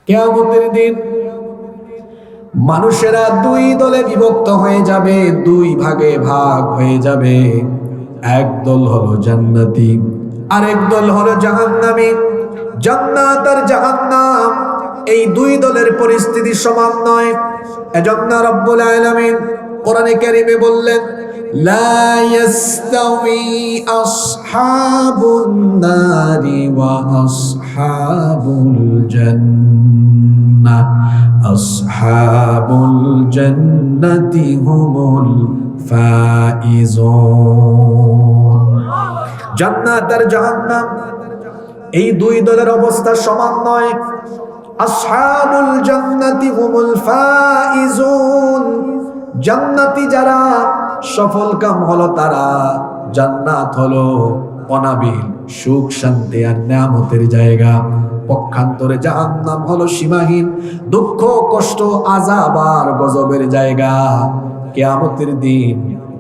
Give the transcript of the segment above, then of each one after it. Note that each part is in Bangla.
কিয়ামতের দিন মানুষেরা দুই দলে বিভক্ত হয়ে যাবে, দুই ভাগে ভাগ হয়ে যাবে। এক দল হলো জান্নাতি, আরেক দল হলো জাহান্নামী। জান্নাত আর জাহান্নাম এই দুই দলের পরিস্থিতি সমান নয়। এজন্য রব্বুল আলামিন কোরআনে কারীমে বললেন, লা ইয়াস্তাউই আসহাবুন নারি ওয়া আসহাবুল জান্নাহ, আসহাবুল জান্নাতি হুমুল ফাইজুন। জান্নাত আর জাহান্নাম এই দুই দলের অবস্থা সমান নয়। আসহাবুল জান্নাতি হুমুল ফাইজুন, জান্নাতি যারা সফল কাম হলো তারা। জান্নাত হলো অনাবিল সুখ শান্তি আর নিয়ামতের জায়গা। পক্ষান্তরে জাহান্নাম হলো সীমাহীন দুঃখ কষ্ট আযাব আর গজবের জায়গা। কিয়ামতের দিন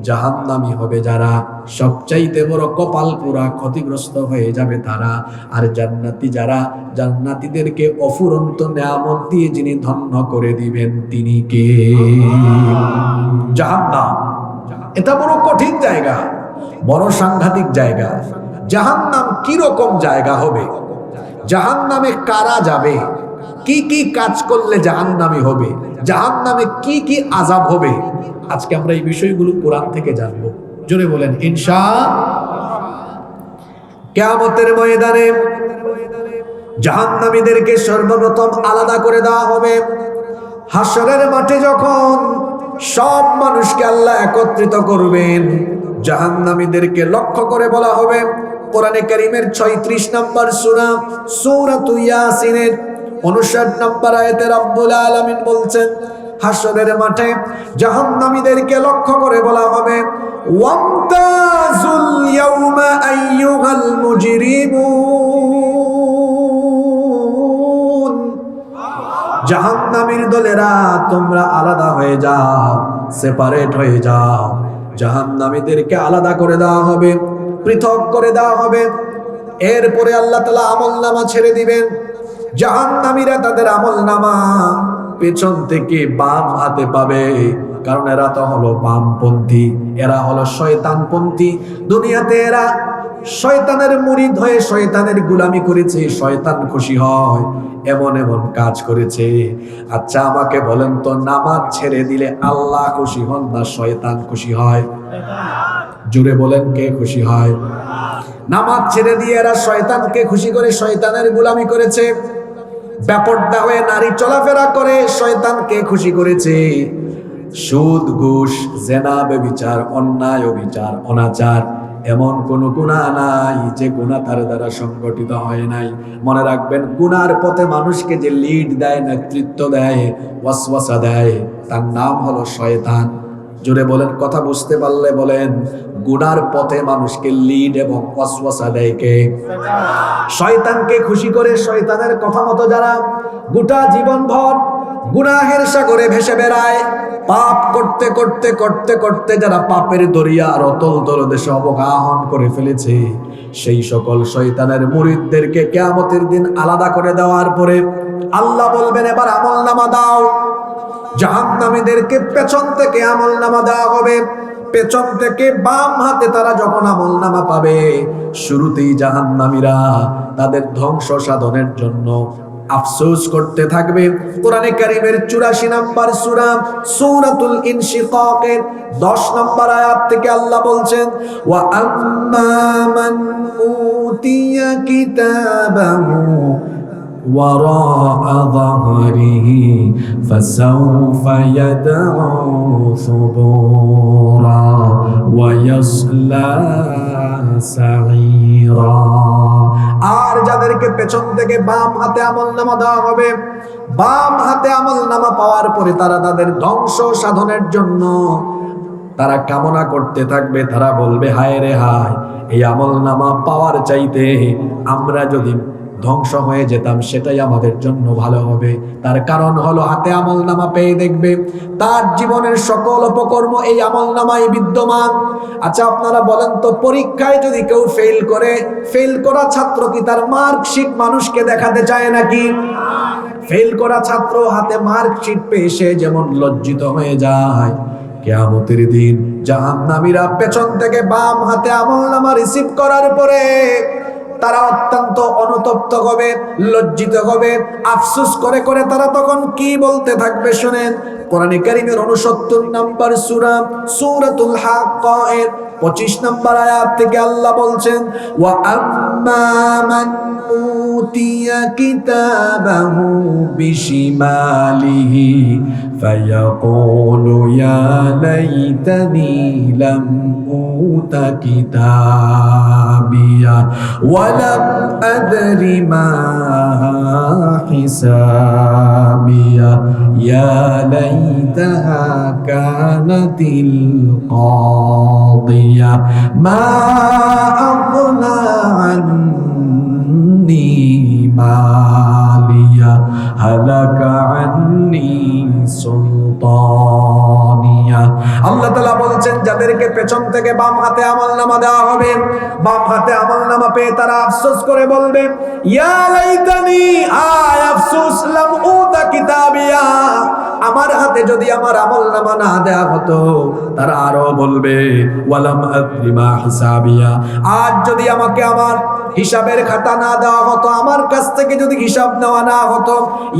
জাহান্নামী হবে যারা, সবচাইতে বড় কপাল পুরা ক্ষতিগ্রস্ত হয়ে যাবে তারা। আর জান্নাতি যারা, জান্নাতীদেরকে অফুরন্ত নিয়ামত দিয়ে যিনি ধন্য করে দিবেন তিনি কে? জাহান্নাম। এটা বড় কঠিন জায়গা, বড় সাংঘাতিক জায়গা। জাহান্নাম কি রকম জায়গা হবে? জাহান্নামে কারা যাবে? কি কি কাজ করলে জাহান্নামী হবে? জাহান্নামে কি কি আযাব হবে? আজকে আমরা এই বিষয়গুলো কোরআন থেকে জানবো। জোরে বলেন ইনশাআল্লাহ। কিয়ামতের ময়দানে জাহান্নামীদেরকে সর্বপ্রথম আলাদা করে দেওয়া হবে। হাশরের মাঠে যখন সব মানুষকে আল্লাহ একত্রিত করবেন, জাহান্নামীদেরকে লক্ষ্য করে বলা হবে। কোরআনে কারীমের 36 নম্বর সূরা সূরাতুল ইয়াসিনের 59 নম্বর আয়াতে রব্বুল আলামিন বলছেন, হাশরের মাঠে জাহান্নামীদেরকে লক্ষ্য করে বলা হবে, ওয়ামতাজুল ইয়াউমা আইয়ুহাল মুজরিমুন, জাহান্নামীর দলেরা তোমরা আলাদা হয়ে যাও, সেপারেট হয়ে যাও। জাহান্নামীদেরকে আলাদা করে দেওয়া হবে, পৃথক করে দেওয়া হবে। এরপরে আল্লাহ তাআলা আমলনামা ছেড়ে দিবেন। জাহান্নামীরা তাদের আমলনামা পেছন থেকে বাম হাতে পাবে, কারণ এরা তো হলো বামপন্থী, এরা হলো শয়তানপন্থী। দুনিয়াতে এরা শয়তানের মুরিদ হয়ে শয়তানের গোলামি করেছে, শয়তান খুশি হয় এমন এমন কাজ করেছে। আচ্ছা আমাকে বলেন তো, নামাজ ছেড়ে দিলে আল্লাহ খুশি হন না শয়তান খুশি হয়? জোরে বলেন কে খুশি হয়? নামাজ ছেড়ে দিয়ে এরা শয়তানকে খুশি করে শয়তানের গোলামি করেছে। বেপরদা হয়ে নারী চলাফেরা করে শয়তানকে খুশি করেছে। সুদ ঘুষ জেনা ব্যভিচার অন্যায় অবিচার অনাচার এমন কোন গুনাহ নাই যে গুনাহ তার দ্বারা সংগঠিত হয় নাই। মনে রাখবেন, গুনার পথে মানুষকে যে লিড দেয়, নেতৃত্ব দেয়, ওয়াসওয়াসা দেয়, তার নাম হলো শয়তান। জোরে বলেন, কথা বুঝতে পারলে বলেন। গুনার পথে মানুষকে লিড এবং ওয়াসওয়াসা দেয় কে? শয়তানকে খুশি করে শয়তানের কথা মতো যারা গোটা জীবন ভর গুনাহের সাগরে ভেসে বেড়ায়, পাপ করতে করতে করতে করতে যারা পাপের দরিয়া আর অতল তলদেশে অবগাহন করে ফেলেছে, সেই সকল শয়তানের মুরিদদেরকে কিয়ামতের দিন আলাদা করে দেওয়ার পরে আল্লাহ বলবেন, এবার আমলনামা দাও। জাহান্নামীদেরকে পেছন থেকে আমলনামা দেওয়া হবে। পেছন থেকে বাম হাতে তারা যখন আমলনামা পাবে, শুরুতেই জাহান্নামীরা তাদের ধ্বংস সাধনের জন্য আফসোস করতে থাকবে। কোরআনে কারীমের 84 নম্বর সূরা সূরাতুল ইনশিকাকের 10 নম্বর আয়াত থেকে আল্লাহ বলছেন, ওয়া আম্মা মান উতিয়া কিতাবাহু وراء ظهره فسوف يدعو ثبورا ويصلى سعيرا। আর যাদেরকে পেছন থেকে বাম হাতে আমলনামা দেওয়া হবে, বাম হাতে আমলনামা পাওয়ার পরে তারা তাদের ধ্বংস সাধনের জন্য তারা কামনা করতে থাকবে। তারা বলবে, হায় রে হায়, এই আমলনামা পাওয়ার চাইতে আমরা যদি ধ্বংস হয়ে যেতাম, সেটাই আমাদের জন্য ভালো হবে। তার কারণ হলো হাতে আমলনামা পেয়ে দেখবে তার জীবনের সকল অপকর্ম এই আমলনামায় বিদ্যমান। আচ্ছা আপনারা বলেন তো, পরীক্ষায় যদি কেউ ফেল করে, ফেল করা ছাত্র কি তার মার্কশিট মানুষকে দেখাতে চায় নাকি? ফেল করা ছাত্র হাতে মার্কশিট পেয়ে সে যেমন লজ্জিত হয়ে যায়, কিয়ামতের দিন জাহান্নামীরা পেছন থেকে বাম হাতে আমলনামা রিসিভ করার পরে তারা অত্যন্ত অনুতপ্ত হবে, লজ্জিত হবে, আফসোস করে করে তারা তখন কি বলতে থাকবে শুনেন। কোরআনে কারীমের 69 নম্বর সূরা সূরাতুল হাক্কা এর 25 নম্বর আয়াত থেকে আল্লাহ বলছেন, ওয়া আম্মা মান উতিয়া কিতাবাহু বিশিমালিহি ফায়াকুলু ইয়া লাইতানি লাম উতা কিতাবিয়া ওয়া লাম আদরি মা হিসাবিয়া ইয়া লাইতাহা কানাতিল কাদিয়া মা আগনা আন্নি মালিয়া হালাকা আন্নি সুলতানিয়া। আল্লাহ তাআলা বলছেন, যাদেরকে পেছন থেকে বাম হাতে আমলনামা দেওয়া হবে, বাম হাতে আমলনামা পেয়ে তারা আফসোস করে বলবে, ইয়া লাইতানি, আয় আফসোস, লাম উতা কিতাবিয়া, আমার হাতে যদি আমার আমলনামা না দেয়া হতো। তারা আরো বলবে, ওয়ালাম আদরি মা হিসাবিয়া, আজ যদি আমাকে আমার হিসাবের খাতা না দেওয়া হতো, আমার কাছ থেকে যদি হিসাব নেওয়া না হতো,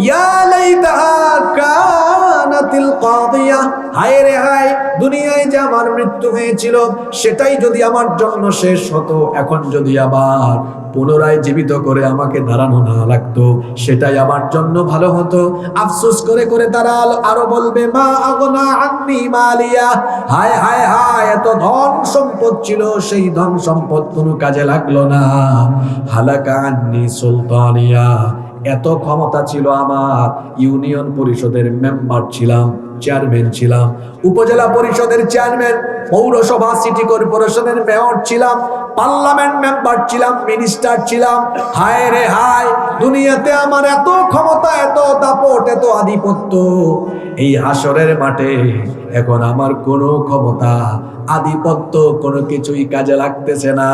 ইয়া লাইতাহা কানাতিল কাদিয়া, হায় রে হায়, দুনিয়ায় যে আমার মৃত্যু হয়েছিল সেটাই যদি আমার জন্য শেষ হতো, এখন যদি আবার পুনরায় জীবিত করে আমাকে দাঁড়ানো না লাগতো, সেটাই আমার জন্য ভালো হতো। আফসোস করে করে তারা আরো বলবে, মা আগনা আন্নি মালিয়া, হায় হায় হায়, এত ধন সম্পদ ছিল, সেই ধন সম্পদ কোনো কাজে লাগলো না। হালাকা আন্নি সুলতানিয়া, এত ক্ষমতা ছিল আমার, ইউনিয়ন পরিষদের মেম্বার ছিলাম, চেয়ারম্যান ছিলাম, উপজেলা পরিষদের চেয়ারম্যান, পৌরসভা সিটি কর্পোরেশনের মেয়র ছিলাম, পার্লামেন্ট মেম্বার ছিলাম, মিনিস্টার ছিলাম, হায় রে হায়, দুনিয়াতে আমার এত ক্ষমতা, এত দাপট, এত আধিপত্য, এই হাসরের মাঠে এখন আমার কোনো ক্ষমতা, আধিপত্য কোনো কিছুই কাজে লাগতেছে না।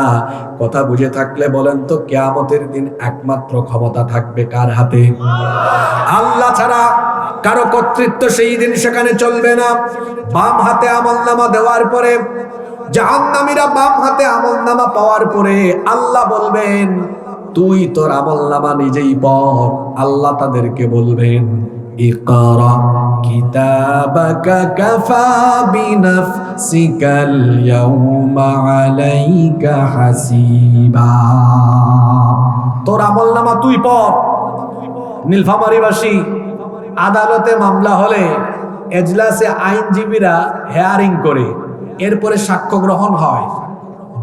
কথা বুঝে থাকলে বলেন তো, কিয়ামতের দিন একমাত্র ক্ষমতা থাকবে কার হাতে? আল্লাহ ছাড়া কারো কর্তৃত্ব সেই দিন সেখানে চলবে না। বাম হাতে আমলনামা দেওয়ার পরে জাহান্নামীরা বাম হাতে আমলনামা পাওয়ার পরে আল্লাহ বলবেন, তুই তোর আমলনামা নিজেই পড়। আল্লাহ তাদেরকে বলবেন, ইকরা কিতাবাকা কাফা বিনাফসিকাল ইয়াউমা আলাইকা হাসিবা, তোর আমলনামা তুই পড়। নীলফামারীবাসী আদালতে মামলা হলে এজলাসে আইনজীবীরা হেয়ারিং করে, এরপরে সাক্ষ্য গ্রহণ হয়।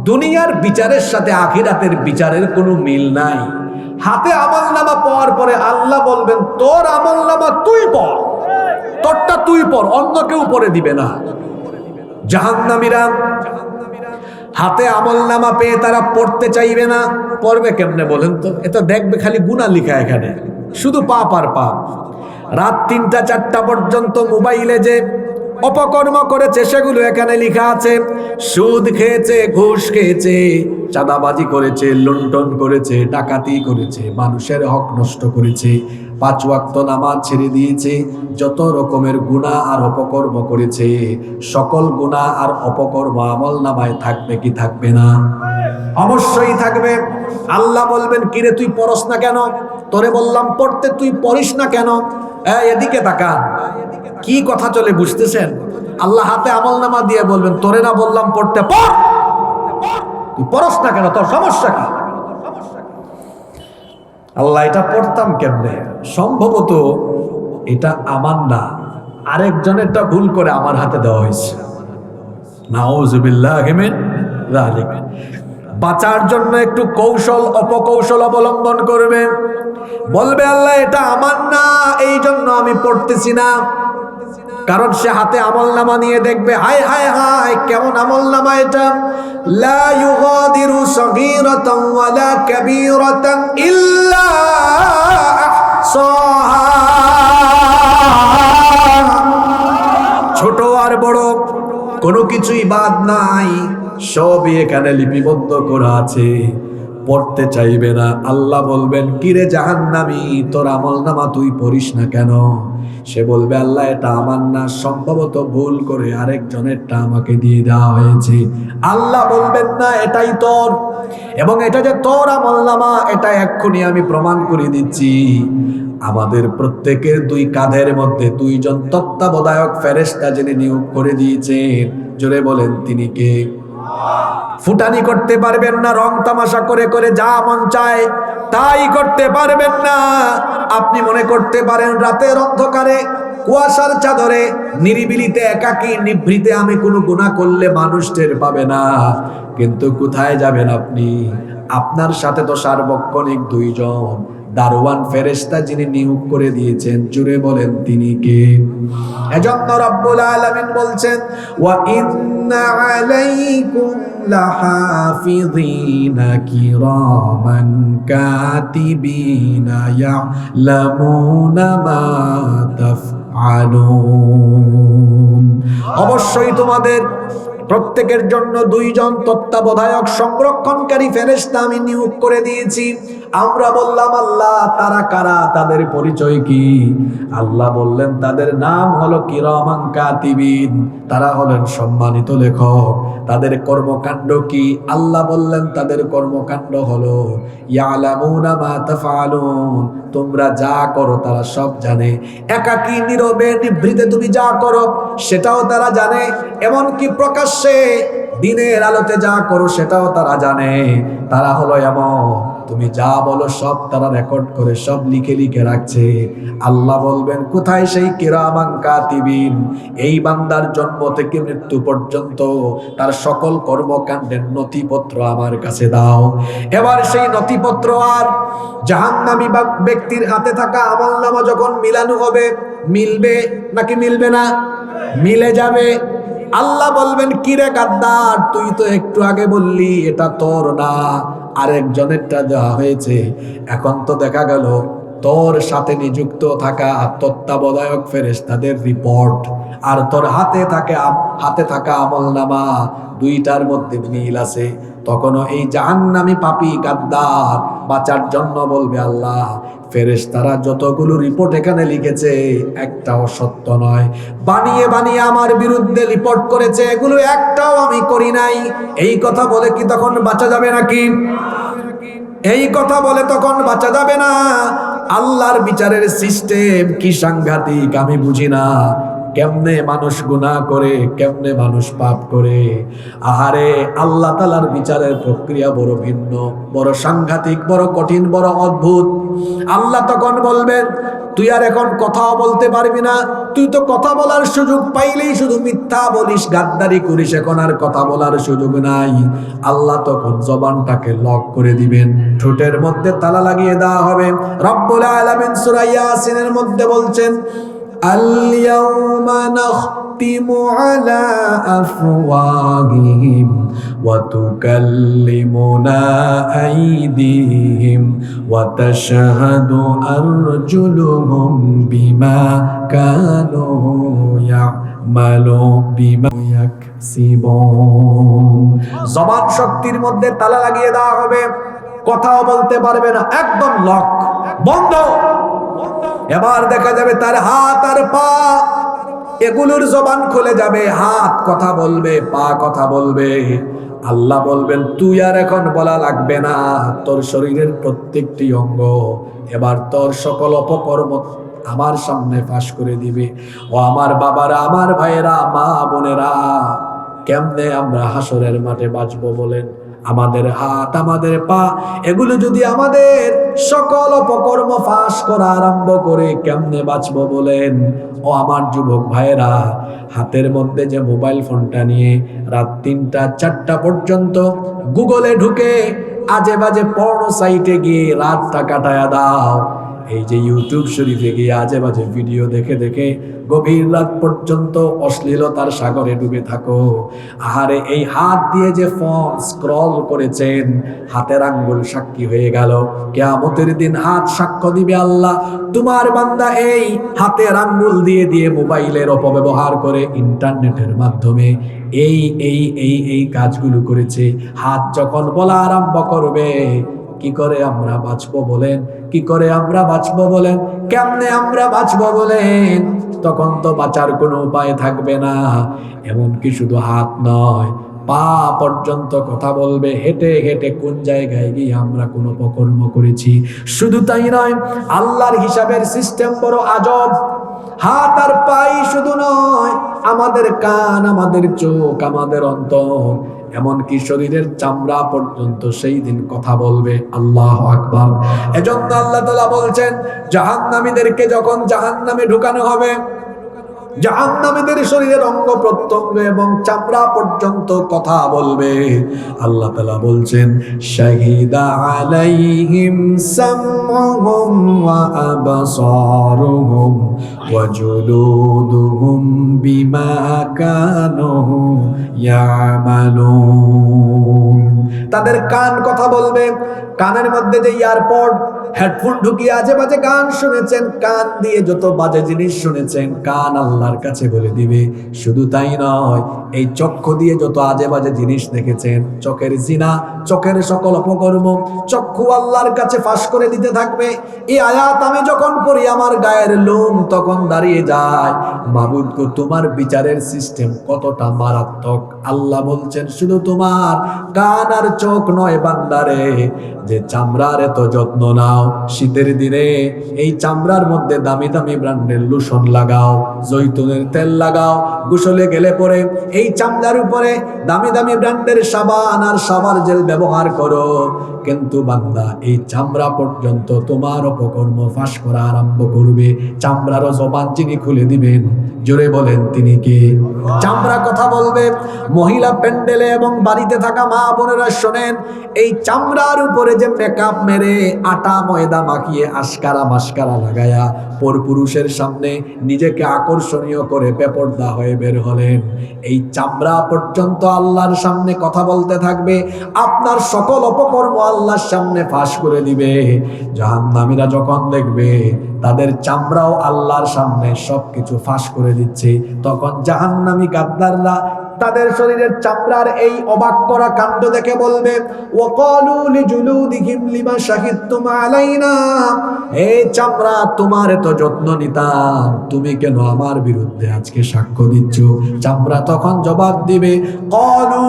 দুনিয়ার বিচারের সাথে আখিরাতের বিচারের কোনো মিল নাই। হাতে আমলনামা পাওয়ার পরে আল্লাহ বলবেন, তোর আমলনামা তুই পড়, তোরটা তুই পড়, অন্য কেউ পড়ে দিবে না। জাহান্নামীরা হাতে আমলনামা পেয়ে তারা পড়তে চাইবে না। পড়বে কেমনে বলেন তো? এটা দেখবে খালি গুনাহ লেখা, এখানে শুধু পাপ আর পাপ। রাত 3টা 4টা পর্যন্ত মোবাইলে যে অপকর্ম করেছে সেগুলো এখানে লেখা আছে। সুদ খেয়েছে, ঘুষ খেয়েছে, চাঁদাবাজি করেছে, লুণ্ঠন করেছে, ডাকাতি করেছে, মানুষের হক নষ্ট করেছে, 5 ওয়াক্ত নামাজ ছেড়ে দিয়েছে, যত রকমের গুনাহ আর অপকর্ম করেছে, সকল গুনাহ আর অপকর্ম আমলনামায় থাকবে কি থাকবে না? অবশ্যই থাকবে। আল্লাহ বলবেন, কিরে তুই পড়স না কেন? তোরে বললাম পড়তে, তুই পড়িস না কেন? এদিকে তাকান, কি কথা চলে বুঝতেছেন? আল্লাহ হাতে আমলনামা দিয়ে বলবেন, তোরে না বললাম পড়তে, পড়, তুই পড়স না কেন, তোর সমস্যা কি? আল্লাহ, এটা পড়তাম কেমনে? সম্ভবত এটা আমার না, আরেকজনেরটা ভুল করে আমার হাতে দেওয়া হয়েছে। নাউযুবিল্লাহি মিন যালিক। বাঁচার জন্য একটু কৌশল অপকৌশল অবলম্বন করবে, বলবে, আল্লাহ এটা আমার না, এই জন্য আমি পড়তেছি না। কারণ সে হাতে আমলনামা নিয়ে দেখবে, হায় হায় হায় কেমন আমলনামা এটা, লা ইউগাদিরু সগীরাতান ওয়ালা কাবীরাতান ইল্লা আহসাহা। ছোট আর বড় কোনো কিছুই বাদ নাই, সবই এখানে লিপিবদ্ধ করা আছে। পড়তে চাইবে না, আল্লাহ বলবেন কিরে জাহান্নামী, তোর আমলনামা তুই পড়িস না কেন? সে বলবে আল্লাহ এটা আমার না, সম্ভবত ভুল করে আরেকজনেরটা আমাকে দিয়ে দেওয়া হয়েছে। আল্লাহ বলবেন না এটাই তোর, এবং এটা যে তোর আমলনামা এটা এক্ষুনি আমি প্রমাণ করে দিচ্ছি। আমাদের প্রত্যেকের দুই কাঁধের মধ্যে দুইজন তত্ত্বাবধায়ক ফেরেশতা যিনি নিয়োগ করে দিয়েছেন, জোরে বলেন তিনি কে? ফুটানি করতে পারবেন না, রং তামাশা করে করে যা মন চায় তাই করতে পারবেন না। আপনি মনে করতে পারেন রাতের অন্ধকারে কুয়াশার চাদরে নিরিবিলিতে একাকী নিভৃতে আমি কোনো গুনাহ করলে মানুষ টের পাবে না, কিন্তু কোথায় যাবেন আপনি? আপনার সাথে তো সার্বক্ষণিক দুইজন দারওয়ান ফেরেশতা যিনি নিয়োগ করে দিয়েছেন, জুড়ে বলেন তিনি কে? এজন্য রব্বুল আলামিন বলছেন ওয়া ইন্না আলাইকুম লাহাফিযিনা কিরামান কাতিবিনা ইয়ালামুনা মা তাফআলুন। অবশ্যই তোমাদের প্রত্যেকের জন্য দুইজন তত্ত্বাবধায়ক সংরক্ষণকারী ফেরেশতা আমি নিয়োগ করে দিয়েছি। আমরা বললাম আল্লাহ তারা কারা, তাদের পরিচয় কি? আল্লাহ বললেন তাদের নাম হলো কিরামান কাতিবিন, তারা হলেন সম্মানিত লেখক। তাদের কর্মকাণ্ড কি? আল্লাহ বললেন তাদের কর্মকাণ্ড হলো ইয়ালামুনা মা তাফআলুন, তোমরা যা করো তারা সব জানে। একাকী নীরবে নিভৃতে তুমি যা করো সেটাও তারা জানে, এমনকি প্রকাশ্যে দিনের আলোতে যা করো সেটাও তারা জানে। তারা হলো এমন, তুমি যা বলো সব তারা রেকর্ড করে সব লিখে লিখে রাখছে। আল্লাহ বলবেন কোথায় সেই কিরামান কাতিবিন? এই বান্দার জন্ম থেকে মৃত্যু পর্যন্ত তার সকল কর্মকাণ্ডের নথিপত্র আমার কাছে দাও। এবার সেই নথিপত্র আর জাহান্নামী ব্যক্তির হাতে থাকা আমলনামা যখন মিলানো হবে, মিলবে নাকি মিলবে না? মিলে যাবে। আল্লাহ বলবেন কিরে গাদ্দার, তুই তো একটু আগে বললি এটা তোর না, আরেকজনেরটা দেওয়া হয়েছে। এখন তো দেখা গেল তোর সাথে নিযুক্ত থাকা তত্ত্বাবধায়ক ফেরেশতাদের রিপোর্ট আর তোর হাতে থাকা আমলনামা দুইটার মধ্যে মিল আছে। তখনও এই জাহান্নামী পাপী গাদ্দার বাঁচার জন্য বলবে আল্লাহ ফেরেশতারা যতগুলো রিপোর্ট এখানে লিখেছে একটাও সত্য নয়, বানিয়ে বানিয়ে আমার বিরুদ্ধে রিপোর্ট করেছে, এগুলো একটাও আমি করি নাই। এই কথা বলে কি তখন বাঁচা যাবে নাকি? এই কথা বলে তখন বাঁচা যাবে না। আল্লাহর বিচারের সিস্টেম কি সাংঘাতিক আমি বুঝি না। কেমনে মানুষ গুনাহ করে, কেমনে মানুষ পাপ করে। আহারে আল্লাহ তাআলার বিচারের প্রক্রিয়া বড় ভিন্ন, বড় সাংঘাতিক, বড় কঠিন, বড় অদ্ভুত। আল্লাহ তখন বলবেন তুই আর এখন কথাও বলতে পারবি না, তুই তো কথা বলার সুযোগ পাইলেই শুধু মিথ্যা বলিস, গাদ্দারি করিস, এখন আর কথা বলার সুযোগ নাই। আল্লাহ তখন জবানটাকে লক করে দিবেন, ঠোঁটের মধ্যে তালা লাগিয়ে দেওয়া হবে। রব্বুল আলামিন সূরা ইয়াসিনের মধ্যে বলছেন আল-ইয়াওমা নাখতিমু আলা আফওয়াহিহিম ওয়া তুকাল্লিমুনা আইদিহিম ওয়া তাশহাদু আরজুলুহুম বিমা কানু ইয়ামালু বিমা ইয়াকসিবুন। জবান শক্তির মধ্যে তালা লাগিয়ে দেওয়া হবে, কথাও বলতে পারবে না, একদম লক, বন্ধ। এবার দেখা যাবে তার হাত আর পা, এগুলোর জবান খুলে যাবে, হাত কথা বলবে, পা কথা বলবে। আল্লাহ বলবেন তুই আর এখন বলা লাগবে না, তোর শরীরের প্রত্যেকটি অঙ্গ এবার তোর সকল অপকর্ম আমার সামনে ফাঁস করে দিবে। ও আমার বাবারা, আমার ভাইয়েরা, মা বোনেরা, কেমনে আমরা হাসরের মাঠে বাঁচবো বলেন? আমাদের হাত, আমাদের পা, এগুলো যদি আমাদের সকল অপকর্ম ফাঁস করা আরম্ভ করে, কেমনে বাঁচবো বলেন? ও আমার যুবক ভাইয়েরা, হাতের মধ্যে যে মোবাইল ফোনটা নিয়ে রাত 3টা 4টা পর্যন্ত গুগলে ঢুকে আজে বাজে পর্নো সাইটে গিয়ে রাতটা কাটায়া দাও, এই যে ইউটিউব শরীফে গিয়ে আজে বাজে ভিডিও দেখে দেখে গভীর রাত পর্যন্ত অশ্লীলতার সাগরে ডুবে থাকো। আহারে এই হাত দিয়ে যে ফোন স্ক্রল করেছেন, হাতের আঙ্গুল সাক্ষী হয়ে গেল। কিয়ামতের দিন হাত সাক্ষ্য দিবে, আল্লাহ তোমার বান্দা এই হাতের আঙ্গুল দিয়ে দিয়ে মোবাইলের অপব্যবহার করে ইন্টারনেটের মাধ্যমে এই এই এই এই কাজগুলো করেছে। হাত যখন বলা আরম্ভ করবে, কি করে আমরা বাঁচবো বলেন? কি করে আমরা বাঁচবো বলেন? কেমনে আমরা বাঁচবো বলেন? তখন তো বাঁচার কোনো উপায় থাকবে না। এমনকি শুধু হাত নয়, পা পর্যন্ত কথা বলবে। হেঁটে হেঁটে কোন জায়গায় গিয়ে আমরা কোনো অপকর্ম করেছি। শুধু তাই নয়, আল্লাহর হিসাবের সিস্টেম বড় আজব। হাত আর পাই শুধু নয়, আমাদের কান, আমাদের চোখ, আমাদের অন্তর, এমনকি শরীরের চামড়া পর্যন্ত সেই দিন কথা বলবে। আল্লাহু আকবার। এজন্য আল্লাহ তাআলা বলছেন, জাহান্নামীদেরকে যখন জাহান্নামে ঢুকানো হবে, জাহান্নামীদের শরীরের অঙ্গ প্রত্যঙ্গ এবং চামড়া পর্যন্ত কথা বলবে। আল্লাহ তাআলা বলছেন, শাহিদা আলাইহিম সামউহুম ওয়া আবসারুহুম ওয়া জুলুদুহুম বিমা কানু ইয়ামালুন। তাদের কান কথা বলবে। কানের মধ্যে যে ইয়ারপড, হেডফোন ঢুকিয়ে আজে বাজে গান শুনেছেন, কান দিয়ে যত বাজে জিনিস শুনেছেন, কান আল্লাহর কাছে বলে দিবে। শুধু তাই নয়, এই চক্ষু দিয়ে যত আজে বাজে জিনিস দেখেছেন, চোখের জিনা, চোখের সকল অপকর্ম, চক্ষু আল্লাহর কাছে ফাঁস করে দিতে থাকবে। এই আয়াত আমি যখন পড়ি আমার গায়ের লোম তখন দাঁড়িয়ে যায়। মাবুদ গো, তোমার বিচারের সিস্টেম কতটা মারাত্মক। আল্লাহ বলছেন, শুধু তোমার কান আর চোখ নয় বান্দারে, যে চামড়ার এত যত্ন নাও, শীতের দিনে এই চামড়ার মধ্যে দামি দামি ব্র্যান্ডের লোশন লাগাও, জৈতুনের তেল লাগাও, গোসলে গেলে পরে এই চামড়ার উপরে দামি দামি ব্র্যান্ডের সাবান আর সাবান জেল ব্যবহার করো। কিন্তু বান্দা, এই চামড়া পর্যন্ত তোমার অপকর্ম ফাঁস করা আরম্ভ করবে। চামড়ারও জবান যিনি খুলে দিবেন, জোরে বলেন তিনি কে? চামড়া কথা বলবে। মহিলা প্যান্ডেলে এবং বাড়িতে থাকা মা বোনেরা শোনেন, এই চামড়ার উপরে যে মেকআপ মেরে আটা ময়দা মাখিয়ে আশকারা মাস্কারা লাগায়া পরপুরুষের সামনে নিজেকে আকর্ষণীয় করে বেপরদা হয়ে বের হলেন, এই চামড়া পর্যন্ত আল্লাহর সামনে কথা বলতে থাকবে। আপনার সকল অপকর্ম আল্লাহর সামনে ফাঁস করে দিবে। জাহান্নামীরা যখন দেখবে তাদের চামড়াও আল্লাহর সামনে সবকিছু ফাঁস করে দিচ্ছে, তখন জাহান্নামী গাদ্দাররা তাদের শরীরের চামড়ার এই অবাক করা কাণ্ড দেখে বলবে, ওয়াকালু লিজুলুদিহিম লিমা শাহিদতুম আলাইনা। এই চামড়া, তোমার এত যত্ন নিতাম, তুমি কেন আমার বিরুদ্ধে আজকে সাক্ষ্য দিচ্ছ? চামড়া তখন জবাব দিবে, ক্বালু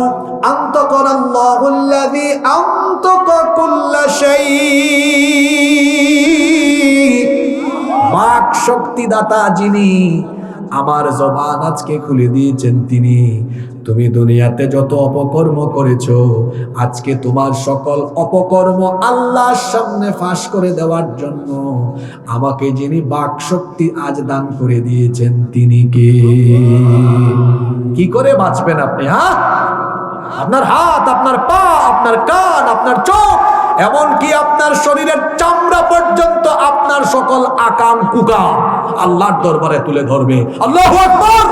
আনতাকাল্লাহুল্লাযী আনতাকা কুল্লা শাই। বাক শক্তিদাতা যিনি, আমার জবান আজকে খুলে দিয়েছেন তিনি। তুমি দুনিয়াতে যত অপকর্ম করেছো, আজকে তোমার সকল অপকর্ম আল্লাহর সামনে ফাঁস করে দেওয়ার জন্য আমাকে যিনি বাক শক্তি আজ দান করে দিয়েছেন তিনি কে? কি করে বাঁচবেন আপনি? আপনার হাত, আপনার পা, আপনার কান, আপনার চোখ, এমনকি আপনার শরীরের চামড়া পর্যন্ত আপনার সকল আকাম কুকাম আল্লাহর দরবারে তুলে ধরবে। আল্লাহু আকবার।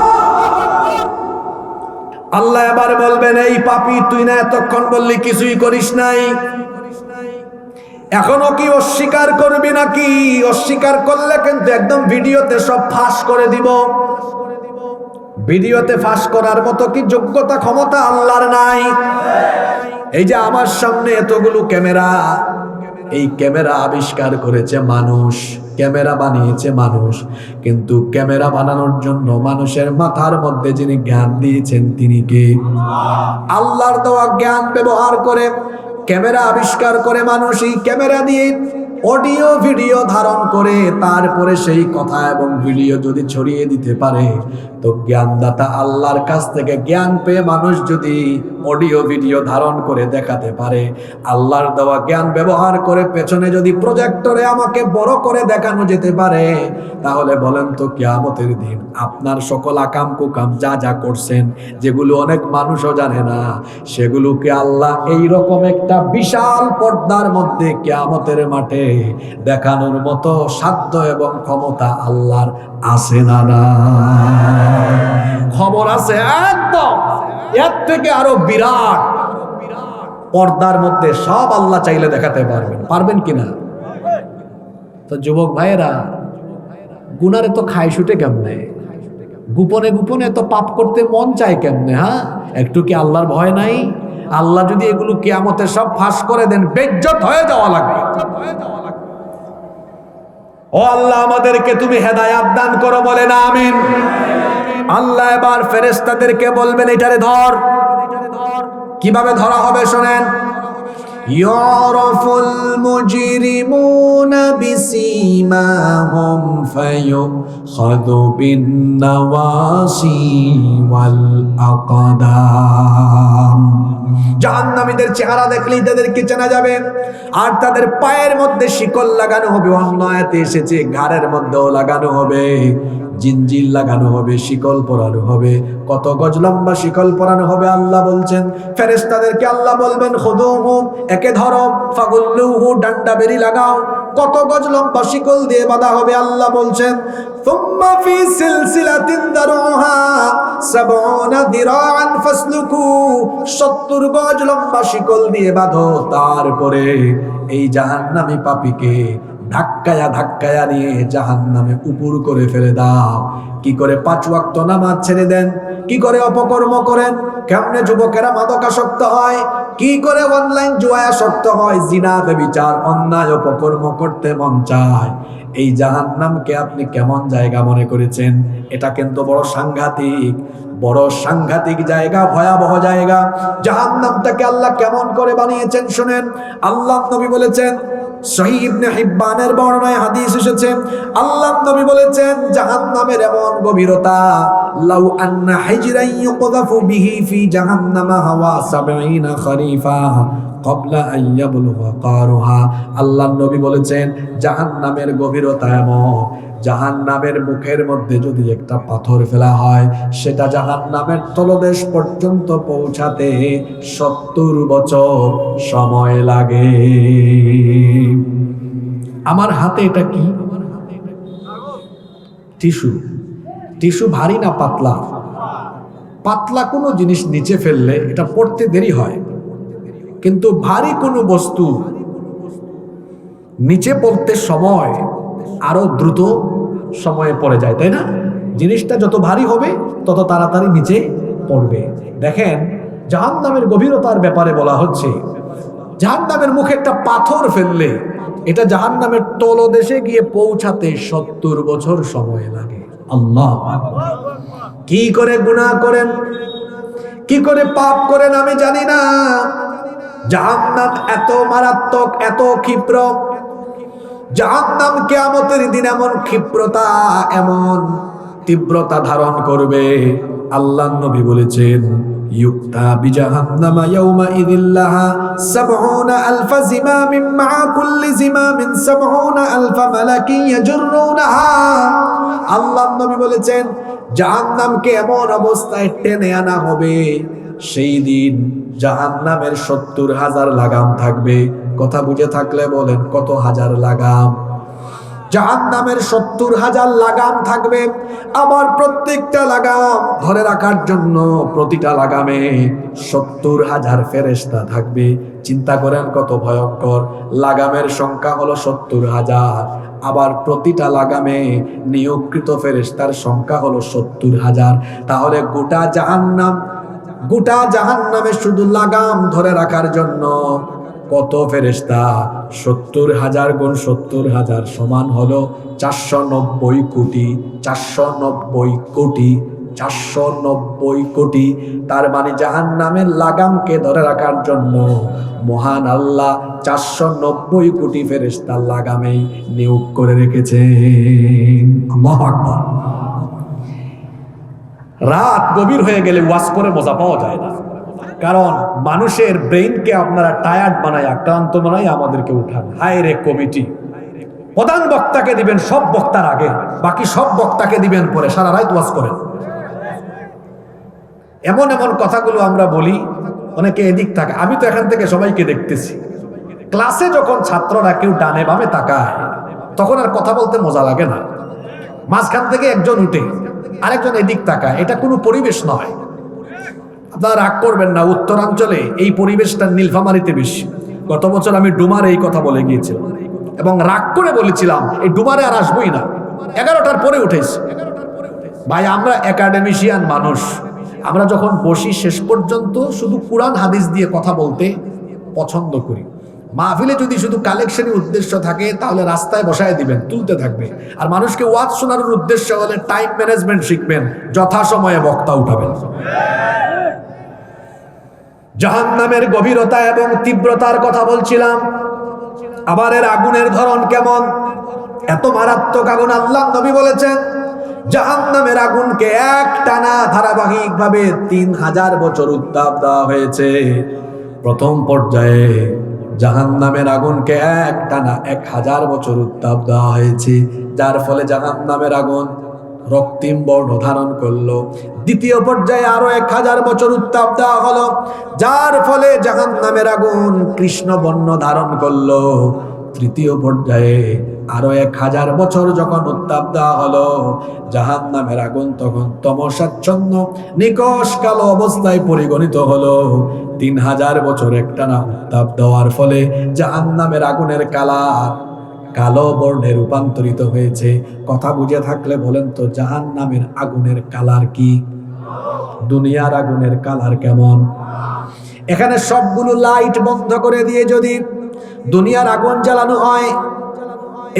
আল্লাহ এবার বলবেন, এই পাপী, তুই না এতক্ষণ বললি কিছুই করিস নাই, এখনো কি অস্বীকার করবি নাকি? অস্বীকার করলে কিন্তু একদম ভিডিওতে সব ফাঁস করে দিব। ভিডিওতে ফাঁস করার মতো কি যোগ্যতা ক্ষমতা আল্লাহর নাই? এই যে আমার সামনে এতগুলো ক্যামেরা, এই ক্যামেরা আবিষ্কার করেছে মানুষ, ক্যামেরা বানিয়েছে মানুষ, কিন্তু ক্যামেরা বানানোর জন্য মানুষের মাথার মধ্যে যিনি জ্ঞান দিয়েছেন তিনি কে? আল্লাহর দেওয়া জ্ঞান ব্যবহার করে ক্যামেরা আবিষ্কার করে মানুষ। এই ক্যামেরা দিয়ে অডিও ভিডিও ধারণ করে তারপরে সেই কথা এবং ভিডিও যদি ছড়িয়ে দিতে পারে, তো জ্ঞানদাতা আল্লাহর কাছ থেকে জ্ঞান পেয়ে মানুষ যদি অডিও ভিডিও ধারণ করে দেখাতে পারে, আল্লাহর দেওয়া জ্ঞান ব্যবহার করে পেছনে যদি প্রজেক্টরে আমাকে বড় করে দেখানো যেতে পারে, তাহলে বলেন তো কিয়ামতের দিন আপনার সকল আকাম কুকাম যা যা করছেন, যেগুলো অনেক মানুষও জানে না, সেগুলোকে আল্লাহ এই রকম একটা বিশাল পর্দার মধ্যে কিয়ামতের মাঠে দেখানোর মতো সাধ্য এবং ক্ষমতা আল্লাহর আছে না? না, খবর আছে একদম। এর থেকে আরো বিরাট পর্দার মধ্যে সব আল্লাহ চাইলে দেখাতে পারবেন। পারবেন কিনা? তো যুবক ভাইয়েরা, গুনারে তো খাই ছুটে কেমনে, গোপনে গোপনে তো পাপ করতে মন চায় কেমনে? হ্যাঁ, একটু কি আল্লাহর ভয় নাই? আল্লাহ যদি এগুলো কিয়ামতে সব ফাঁস করে দেন, বেজ্জত হয়ে যাওয়া লাগবে। ও আল্লাহ, আমাদেরকে তুমি হেদায়াত দান করো, বলেন আমিন। আল্লাহ এবার ফেরেশতাদেরকে বলবেন, এটারে ধর। কিভাবে ধরা হবে শোনেন। ইয়ারাফুল মুজরিমুনা বিসীমাহুম ফায়ুখাযু বিন নাওয়াসি ওয়াল আকদাম। জাহান্নামীদের চেহারা দেখলেই তাদেরকে চেনা যাবে, আর তাদের পায়ের মধ্যে শিকল লাগানো হবে। অন্য আয়াতে এসেছে ঘাড়ের মধ্যেও লাগানো হবে, জিনজির লাগানো হবে, শিকল পরানো হবে। কত গজ লম্বা শিকল পরানো হবে আল্লাহ বলছেন। ফেরেশতাদেরকে আল্লাহ বলবেন, খুদুহু, একে ধরো, ফাগুল্লুহু, ডান্ডা বেরি লাগাও। কত গজ লম্বা শিকল দিয়ে বাঁধা হবে আল্লাহ বলছেন। সুম্মা ফি সিলসিলাতিন দারউহা ৭০ দিরাআন ফাসলুকু, ৭০ গজ লম্বা শিকল দিয়ে বাঁধো। তারপরে এই জাহান্নামী পাপীকে ধাক্কায়া ধাক্কায়া নিয়ে জাহান্নামে উপর করে ফেলে দাও। কি করে ৫ ওয়াক্ত নামাজ ছেড়ে দেন, কি করে অপকর্ম করেন, কেমনে যুবকেরা মাদকাসক্ত হয়, কি করে অনলাইন জুয়ায় আসক্ত হয়, জিনা ব্যভিচার অন্যায় অপকর্ম করতে মন চায়। এই জাহান্নামকে আপনি কেমন জায়গা মনে করেছেন? এটা কিন্তু বড় সাংঘাতিক, বড় সাংঘাতিক জায়গা, ভয়াবহ জায়গা। জাহান্নামটাকে আল্লাহ কেমন করে বানিয়েছেন শুনেন। আল্লাহ নবী বলেছেন, সহিহ ইবনে হিব্বানের বর্ণনায় হাদিস এসেছে, আল্লাহ নবী বলেছেন জাহান্নামের এমন গভীরতা, লাউ আন্না হিজরান ইউকযাফু বিহি ফি জাহান্নামা হাওয়া ৭০ খরিফা ক্বাবলা আন ইয়াবলুগা কারুহা। আল্লাহ নবী বলেছেন জাহান্নামের গভীরতা এমন, জাহান্নামের মুখের মধ্যে যদি একটা পাথর ফেলা হয়, সেটা জাহান্নামের তলদেশ পর্যন্ত পৌঁছাতে ৭০ বছর সময় লাগে। আমার হাতে এটা কি? টিস্যু। টিস্যু ভারী না পাতলা? পাতলা কোনো জিনিস নিচে ফেললে এটা পড়তে দেরি হয়, কিন্তু ভারী কোনো বস্তু নিচে পড়তে সময় আরো দ্রুত সময়ে পড়ে যায়, তাই না? জিনিসটা যত ভারী হবে তত তাড়াতাড়ি নিচে পড়বে। দেখেন, জাহান্নামের গভীরতার ব্যাপারে বলা হচ্ছে, জাহান্নামের মুখে একটা পাথর ফেললে এটা জাহান্নামের তলদেশে গিয়ে পৌঁছাতে ৭০ বছর সময় লাগে। আল্লাহ, কি করে গুনাহ করেন, কি করে পাপ করেন আমি জানি না। জাহান্নাম এত মারাত্মক, এত ক্ষিপ্র। জাহান্নাম কিয়ামতের দিন এমন ক্ষিপ্রতা, এমন তীব্রতা ধারণ করবে। আল্লাহর নবী বলেছেন, ইউক্তা বিজাহান্নামা ইয়াউমা ইযিল্লাহা ৭০ আলফা জিমামিন মা কুল্লি জিমামিন ৭০ আলফা মালাকিন ইয়াজুরুনাহা। আল্লাহর নবী বলেছেন জাহান্নামকে এমন অবস্থায় টেনে আনা হবে, সেই দিন জাহান্নামের ৭০,০০০ লাগাম থাকবে। কথা বুঝে থাকলে বলেন কত হাজার লাগাম? জাহান্নামের ৭০,০০০ লাগাম থাকবে। আবার প্রত্যেকটা লাগাম ধরে রাখার জন্য প্রতিটা লাগামে ৭০,০০০ ফেরেশতা থাকবে। চিন্তা করেন কত ভয়ঙ্কর। লাগামের সংখ্যা হলো ৭০,০০০, আবার প্রতিটা লাগামে নিয়োগকৃত ফেরেশতার সংখ্যা হলো ৭০,০০০। তাহলে গোটা জাহান্নামে শুধু লাগাম ধরে রাখার জন্য কত ফেরেশতা? ৭০,০০০ গুণ ৭০,০০০ সমান হলো ৪৯০ কোটি। ৪৯০ কোটি, ৪৯০ কোটি। তার মানে জাহান্নামের লাগামকে ধরে রাখার জন্য মহান আল্লাহ ৪৯০ কোটি ফেরেশতার লাগামেই নিয়োগ করে রেখেছেন। আল্লাহু আকবার। রাত গভীর হয়ে গেলে ওয়াজ করে মজা পাওয়া যায় না। কারণ মানুষের ব্রেইনকে আপনারা টায়ার্ড বানায়, আক্রান্ত বানায় আমাদেরকে উঠান। হায় রে কমিটি, প্রধান বক্তাকে দিবেন সব বক্তার আগে, বাকি সব বক্তাকে দিবেন পরে, সারা রাত ওয়াজ করেন। এমন এমন কথাগুলো আমরা বলি, অনেকে এদিক থাকে। আমি তো এখান থেকে সবাইকে দেখতেছি, ক্লাসে যখন ছাত্ররা কেউ ডানে বামে তাকায় তখন আর কথা বলতে মজা লাগে না। মাঝখান থেকে একজন উঠে আরেকজন এদিক তাকায়, এটা কোনো পরিবেশ নয়। আপনারা রাগ করবেন না, উত্তরাঞ্চলে এই পরিবেশটা নীলফামারীতে বেশি। গত বছর আমি ডুমারে এই কথা বলে গিয়েছিলাম এবং রাগ করে বলেছিলাম এই ডুমারে আর আসবোই না, 11টার পরে উঠেছি। ভাই আমরা একাডেমিশিয়ান মানুষ, আমরা যখন বসি শেষ পর্যন্ত শুধু কুরআন হাদিস দিয়ে কথা বলতে পছন্দ করি। মাহফিলে যদি শুধু কালেকশনের উদ্দেশ্য থাকে তাহলে রাস্তায় বসায় দিবেন, তুলতে থাকবে। আর মানুষকে ওয়াজ শোনানোর উদ্দেশ্য হলে টাইম ম্যানেজমেন্ট শিখবেন, যথাসময়ে বক্তা উঠাবেন। জাহান্নামের গভীরতা এবং তীব্রতার কথা বলছিলাম। আবার এর আগুনের ধরন কেমন, এত মারাত্মক আগুন। আল্লাহ নবী বলেছেন জাহান্নামের আগুনকে একটানা ধারাবাহিকভাবে 3000 বছর উত্তাপ দেওয়া হয়েছে। প্রথম পর্যায়ে জাহান্নামের আগুনকে একটানা 1000 বছর উত্তাপ দেওয়া হয়েছে, যার ফলে জাহান্নামের আগুন রক্তিম বর্ণ ধারণ করলো। দ্বিতীয় পর্যায়ে আরো 1000 বছর উত্তাপ দেওয়া হলো, যার ফলে জাহান্নামের আগুন কৃষ্ণ বর্ণ ধারণ করলো। তৃতীয় পর্যায়ে আরো 1000 বছর যখন উত্তাপ দেওয়া হলো, জাহান্নামের আগুন তখন তমসাচ্ছন্ন নিকষ কালো অবস্থায় পরিগণিত হলো। 3000 বছর একটানা উত্তাপ দেওয়ার ফলে জাহান্নামের আগুনের কালার কালো বর্ণে রূপান্তরিত হয়েছে। কথা বুঝে থাকলে বলেন তো জাহান্নামের আগুনের কালার কি? দুনিয়ার আগুনের কালার কেমন? এখানে সবগুলো লাইট বন্ধ করে দিয়ে যদি দুনিয়ার আগুন জ্বালানো হয়,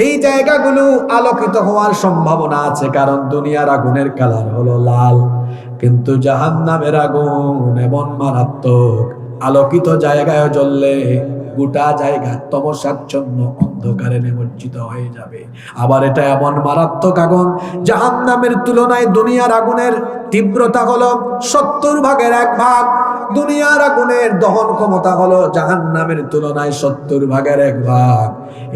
এই জায়গাগুলো আলোকিত হওয়ার সম্ভাবনা আছে, কারণ দুনিয়ার আগুনের কালার হলো লাল। কিন্তু জাহান্নামের আগুন এমন মারাত্মক, আলোকিত জায়গায় জ্বললে গোটা জায়গা তমসাচ্ছন্ন অন্ধকারে নিমজ্জিত হয়ে যাবে। আবার এটা এমন মারাত্মক আগুন, জাহান্নামের তুলনায় দুনিয়ার আগুনের তীব্রতা হলো 70 ভাগের 1 ভাগ। দুনিয়ার আগুনের দহন ক্ষমতা হলো জাহান্নামের তুলনায় 70 ভাগের 1 ভাগ।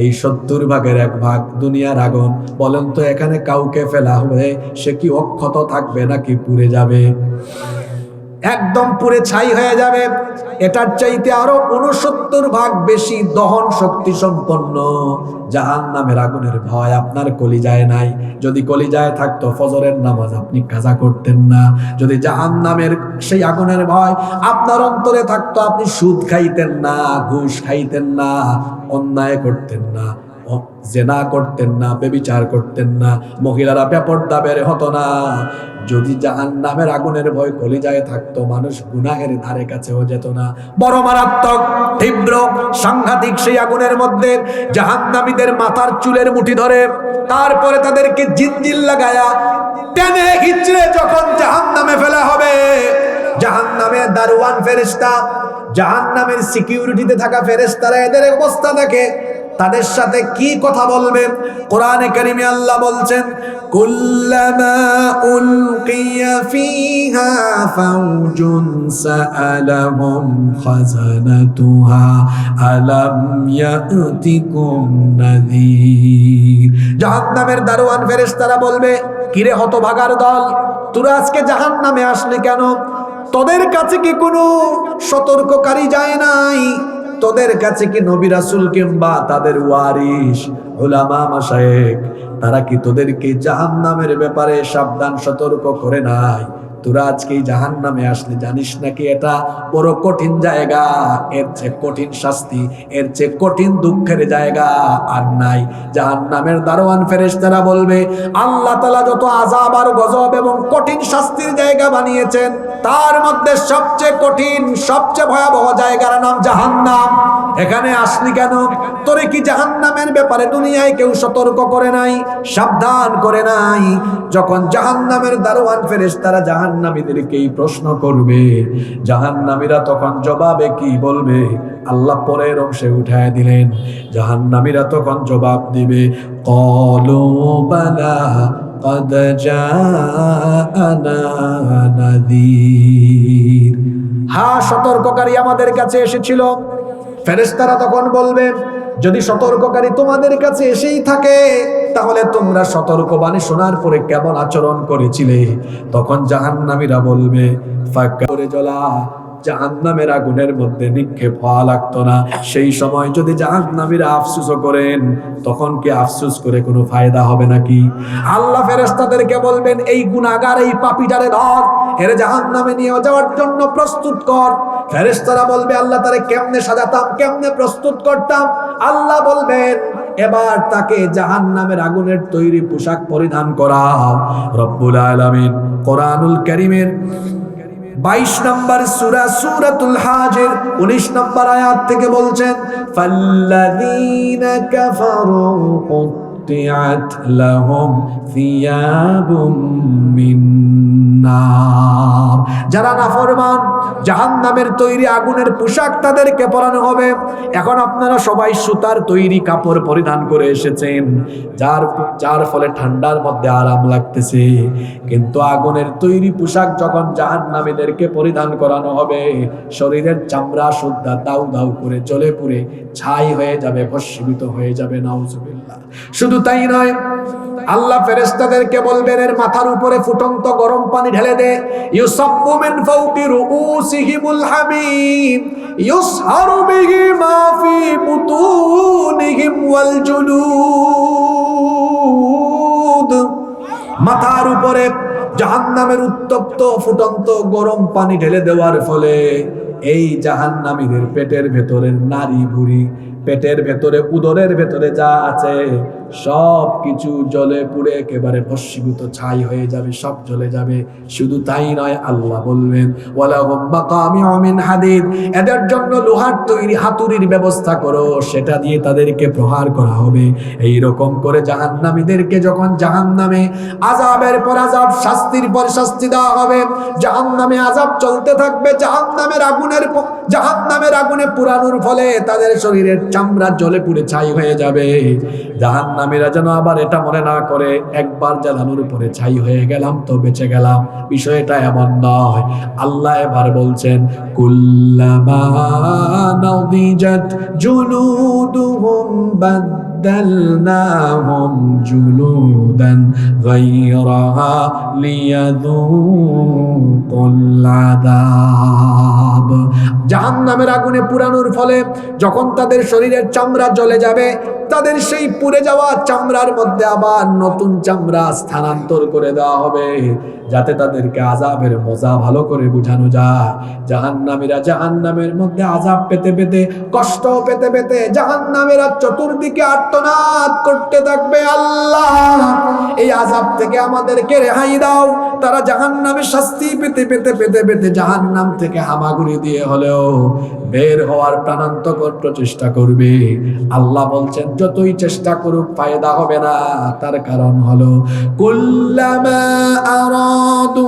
এই 70 ভাগের 1 ভাগ দুনিয়ার আগুন। বলেন তো এখানে কাউকে ফেলা হবে, সে কি অক্ষত থাকবে নাকি পুড়ে যাবে? একদম পুড়ে ছাই হয়ে যাবে। এটার চাইতে আরো 69 ভাগ বেশি দহন শক্তি সম্পন্ন জাহান্নামের আগুনের ভয় আপনার কলিজায় নাই। যদি কলিজায় থাকতো ফজরের নামাজ আপনি কাজা করতেন না। যদি জাহান্নামের সেই আগুনের ভয় আপনার অন্তরে থাকতো, আপনি সুদ খাইতেন না, ঘুষ খাইতেন না, অন্যায় করতেন না, জেনা করতেন না, ব্যভিচার করতেন না, মহিলারা বেপরদা বের হতো না। যদি জাহান্নামের আগুনের ভয় কলিজায় থাকতো, মানুষ গুনাহের ধারে কাছেও যেত না। বড় মারাত্মক, তীব্র, সাংঘাতিক সেই আগুনের মধ্যে জাহান্নামীদের মাথার চুলের মুঠি ধরে, তারপরে তাদেরকে জিঞ্জির লাগায়া টেনে হিচড়ে যখন জাহান্নামে ফেলা হবে, জাহান্নামের দারোয়ান ফেরেশতা, জাহান্নামের সিকিউরিটিতে থাকা ফেরেশতারা এদের অবস্থা দেখে তাদের সাথে কি কথা বলবে? কোরআনে কারিমে আল্লাহ বলছেন, কুল্লামা উলকিয়া ফিহা ফাউজুন সাআলাহুম খাযানাতুহা আলাম ইয়াতিকুম নাযীর। জাহান্নামের দারোয়ান ফেরেশতারা বলবে, কিরে হতভাগার দল, তোরা আজকে জাহান্নামে আসলি কেন? তোদের কাছে কি কোনো সতর্ককারী যায় নাই? তোদের কাছে কি নবী রাসূল কিংবা তাদের ওয়ারিস উলামা মাশায়েখ তারা কি তোদেরকে জাহান্নামের ব্যাপারে সাবধান সতর্ক করে নাই? তোরা আজকে জাহান্নামে আসলে জানিস নাকি এটা বড় কঠিন জায়গা, এর চেয়ে কঠিন শাস্তি, এর চেয়ে কঠিন দুঃখের জায়গা আর নাই। জাহান্নামের দারোয়ান ফেরেশতারা বলবে, আল্লাহ তাআলা যত আযাব আর গজব এবং কঠিন শাস্তির জায়গা বানিয়েছেন, তার মধ্যে সবচেয়ে কঠিন, সবচেয়ে ভয়াবহ জায়গার নাম জাহান্নাম। এখানে আসলি কেন? তোরে কি জাহান্নামের ব্যাপারে দুনিয়ায় কেউ সতর্ক করে নাই, সাবধান করে নাই? যখন জাহান্নামের দারোয়ান ফেরেশতারা জাহান্নামীদেরকেই প্রশ্ন করবে, জাহান্নামীরা তখন জবাবে কি বলবে? আল্লাহ পরের অংশে উঠায় দিলেন, জাহান্নামীরা তখন জবাব দিবে, ক্বালু বালা قد جاءنا نذير। হ্যাঁ, সতর্ককারী আমাদের কাছে এসেছিল। ফেরেশতারা তখন বলবে, যদি সতর্ককারী তোমাদের কাছে এসেই থাকে তাহলে তোমরা সতর্কবাণী শোনার পরে কেমন আচরণ করেছিলে? তখন জাহান্নামীরা বলবে, ফাঁকা করে জ্বলা জাহান্নামের আগুনের মধ্যে নিক্ষেপ হওয়া লাগতো না। সেই সময় যদি জাহান্নামীরা আফসোস করেন, তখন কি আফসোস করে কোনো ফায়দা হবে নাকি? আল্লাহ ফেরেশতাদেরকে বলবেন, এই গুনাহগার, এই পাপীটারে ধর, এর জাহান্নামে নিয়ে যাওয়ার জন্য প্রস্তুত কর। ফেরেশতারা বলবে, আল্লাহ তারে কেমনে সাজাতাম, কেমনে প্রস্তুত করতাম? আল্লাহ বলবেন, এবার তাকে জাহান্নামের আগুনের তৈরি পোশাক পরিধান করাও। রব্বুল আলামিন কোরআনুল কারীমের 22 নম্বর সূরা সূরাতুল হাজর 19 নম্বর আয়াত থেকে বলছেন, ফাল্লাযীনা কাফারু কুত্তিআত লাহুম থিয়াবুম মিন নার। যারা নাফরমান, জাহান্নামের তৈরি আগুনের পোশাক তাদেরকে পরানো হবে। এখন আপনারা সবাই সুতার তৈরি কাপড় পরিধান করে এসেছেন, যার ফলে ঠান্ডার মধ্যে আরাম লাগতেছে, কিন্তু আগুনের তৈরি পোশাক যখন জাহান্নামীদেরকে পরিধান করানো হবে, শরীরের চামড়া সুদ্ধা দাউ দাউ করে জ্বলে পুড়ে ছাই হয়ে যাবে, ভস্মীভূত হয়ে যাবে। নাউজুবিল্লাহ। শুধু তাই নয়, আল্লাহ ফেরেশতাদেরকে বলবেন, এর মাথার উপরে ফুটন্ত গরম পানি ঢেলে দে। ইউসাব্বু মিন ফাওকি রুউসিহিমুল হামিম ইউসহারু বিহি মা ফি বুতুনিহিম ওয়াল জুলুদ। মাথার উপরে জাহান্নামের উত্তপ্ত ফুটন্ত গরম পানি ঢেলে দেওয়ার ফলে এই জাহান্নামীদের পেটের ভেতরের নাড়ি ভুঁড়ি, পেটের ভেতরে, উদরের ভেতরে যা আছে সব কিছু জ্বলে পুড়ে একেবারে ভস্মীভূত ছাই হয়ে যাবে, সব জ্বলে যাবে। শুধু তাই নয়, আল্লাহ বলবেন, ওয়ালাহুম মাকামিউ মিন হাদিদ, এদের জন্য লোহার তৈরি হাতুড়ির ব্যবস্থা করো, সেটা দিয়ে তাদেরকে প্রহার করা হবে। এই রকম করে জাহান্নামীদেরকে যখন জাহান্নামে আযাবের পর আযাব, শাস্তির পর শাস্তি দেওয়া হবে, জাহান্নামে আযাব চলতে থাকবে, জাহান্নামের আগুনে পুরানোর ফলে তাদের শরীরের চামড়া জ্বলে পুড়ে ছাই হয়ে যাবে। জাহান্নামীরা যেন আবার এটা মনে না করে, একবার জ্বালানোর পরে ছাই হয়ে গেলাম তো বেঁচে গেলাম। বিষয়টা এমন নয়। আল্লাহ এবার বলছেন, কুল্লামা নাদিজাত জুলুদুহুম বাদদালনাহুম জুলুদান গায়রাহা লিয়াযুকুল আযাব। জাহান্নামের আগুনে পুরানোর ফলে যখন তাদের শরীরের চামড়া জ্বলে যাবে, তাদের সেই পুড়ে যাওয়া চামড়ার মধ্যে আবার নতুন চামড়া স্থানান্তর করে দেওয়া হবে, যাতে তাদেরকে আযাবের মজা ভালো করে বোঝানো যায়। জাহান্নামীরা জাহান্নামের মধ্যে আযাব পেতে পেতে, কষ্ট পেতে পেতে জাহান্নামীরা চতুর্দিকে আর্তনাদ করতে থাকবে, আল্লাহ এই আযাব থেকে আমাদেরকে রেহাই দাও। তারা জাহান্নামে শাস্তি পেতে পেতে পেতে পেতে জাহান্নাম থেকে হামাগুড়ি দিয়ে হলেও বের হওয়ার প্রাণান্তকর প্রচেষ্টা করবে। আল্লাহ বলছেন, যতই চেষ্টা করুক ফায়দা হবে না। তার কারণ হলো, কুল্লামা আরাদু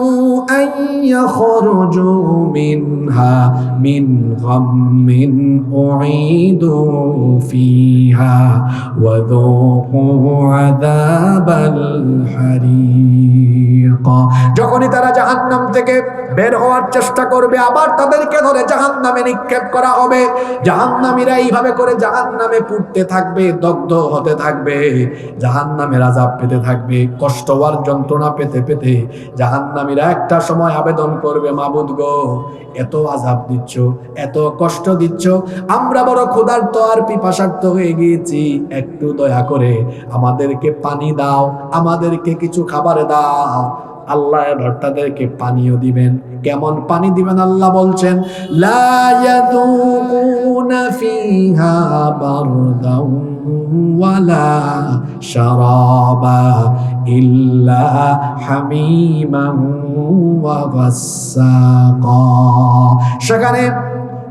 আন ইয়াখরুজু মিনহা মিন গাম্মিন উঈদু ফিহা ওয়া যুকু আযাবাল হারিক। যখনই তারা জাহান্নাম থেকে বের হওয়ার চেষ্টা করবে, আবার তাদেরকে ধরে জাহান্নামে নিক্ষেপ করা হবে। জাহান্নামীরা এইভাবে করে জাহান্নামে পুড়তে থাকবে, দগ্ধ হতে থাকবে, জাহান্নামের আযাব পেতে থাকবে, কষ্ট আর যন্ত্রণা পেতে পেতে জাহান্নামীরা একটা সময় আবেদন করবে, মাবুদ গো, এত আযাব দিচ্ছ, এত কষ্ট দিচ্ছ, আমরা বড় ক্ষুধার্ত আর পিপাসার্ত হয়ে গিয়েছি, একটু দয়া করে আমাদেরকে পানি দাও, আমাদেরকে কিছু খাবার দাও। আল্লাহ এবার তাদেরকে পানিও দিবেন। কেমন পানি দিবেন? আল্লাহ বলছেন, লা ইয়াযুকুনা ফিহা বারদাও ওয়ালা শারাবা ইল্লা হামিমান ওয়া গাসসাকা। সেখানে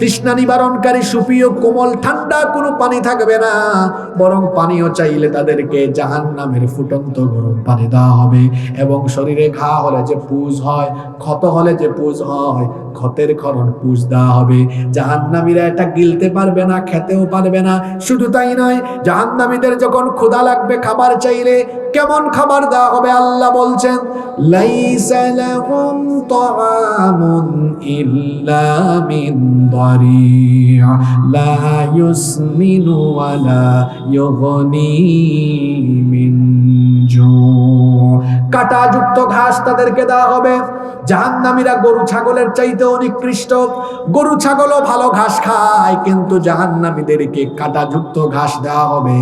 তৃষ্ণা নিবারণকারী সুপ্রিয় কোমল ঠান্ডা কোনো পানি থাকবে না, বরং পানিও চাইলে তাদেরকে জাহান্নামের ফুটন্ত গরম পানি দেওয়া হবে। এবং শরীরে ঘা হলে যে পুজ হয়, ক্ষত হলে যে পুজ হয়, ক্ষতের ক্ষরণ পুজ দেওয়া হবে। জাহান্নামীরা এটা গিলতে পারবে না, খেতেও পারবে না। শুধু তাই নয়, জাহান্নামীদের যখন ক্ষুধা লাগবে, খাবার চাইলে কেমন খাবার দেওয়া হবে আল্লাহ বলছেন, লাইসা লাহুম তাআমুন ইল্লা মিন দারি', লা ইউসমিনু ওয়া লা ইউগনি মিন জু'। কাঁটাযুক্ত ঘাস তাদেরকে দেওয়া হবে। জাহান্নামীরা গরু ছাগলের চাইতে নিকৃষ্ট। গরু ছাগলও ভালো ঘাস খায়, কিন্তু জাহান্নামীদেরকে কাঁটাযুক্ত ঘাস দেওয়া হবে।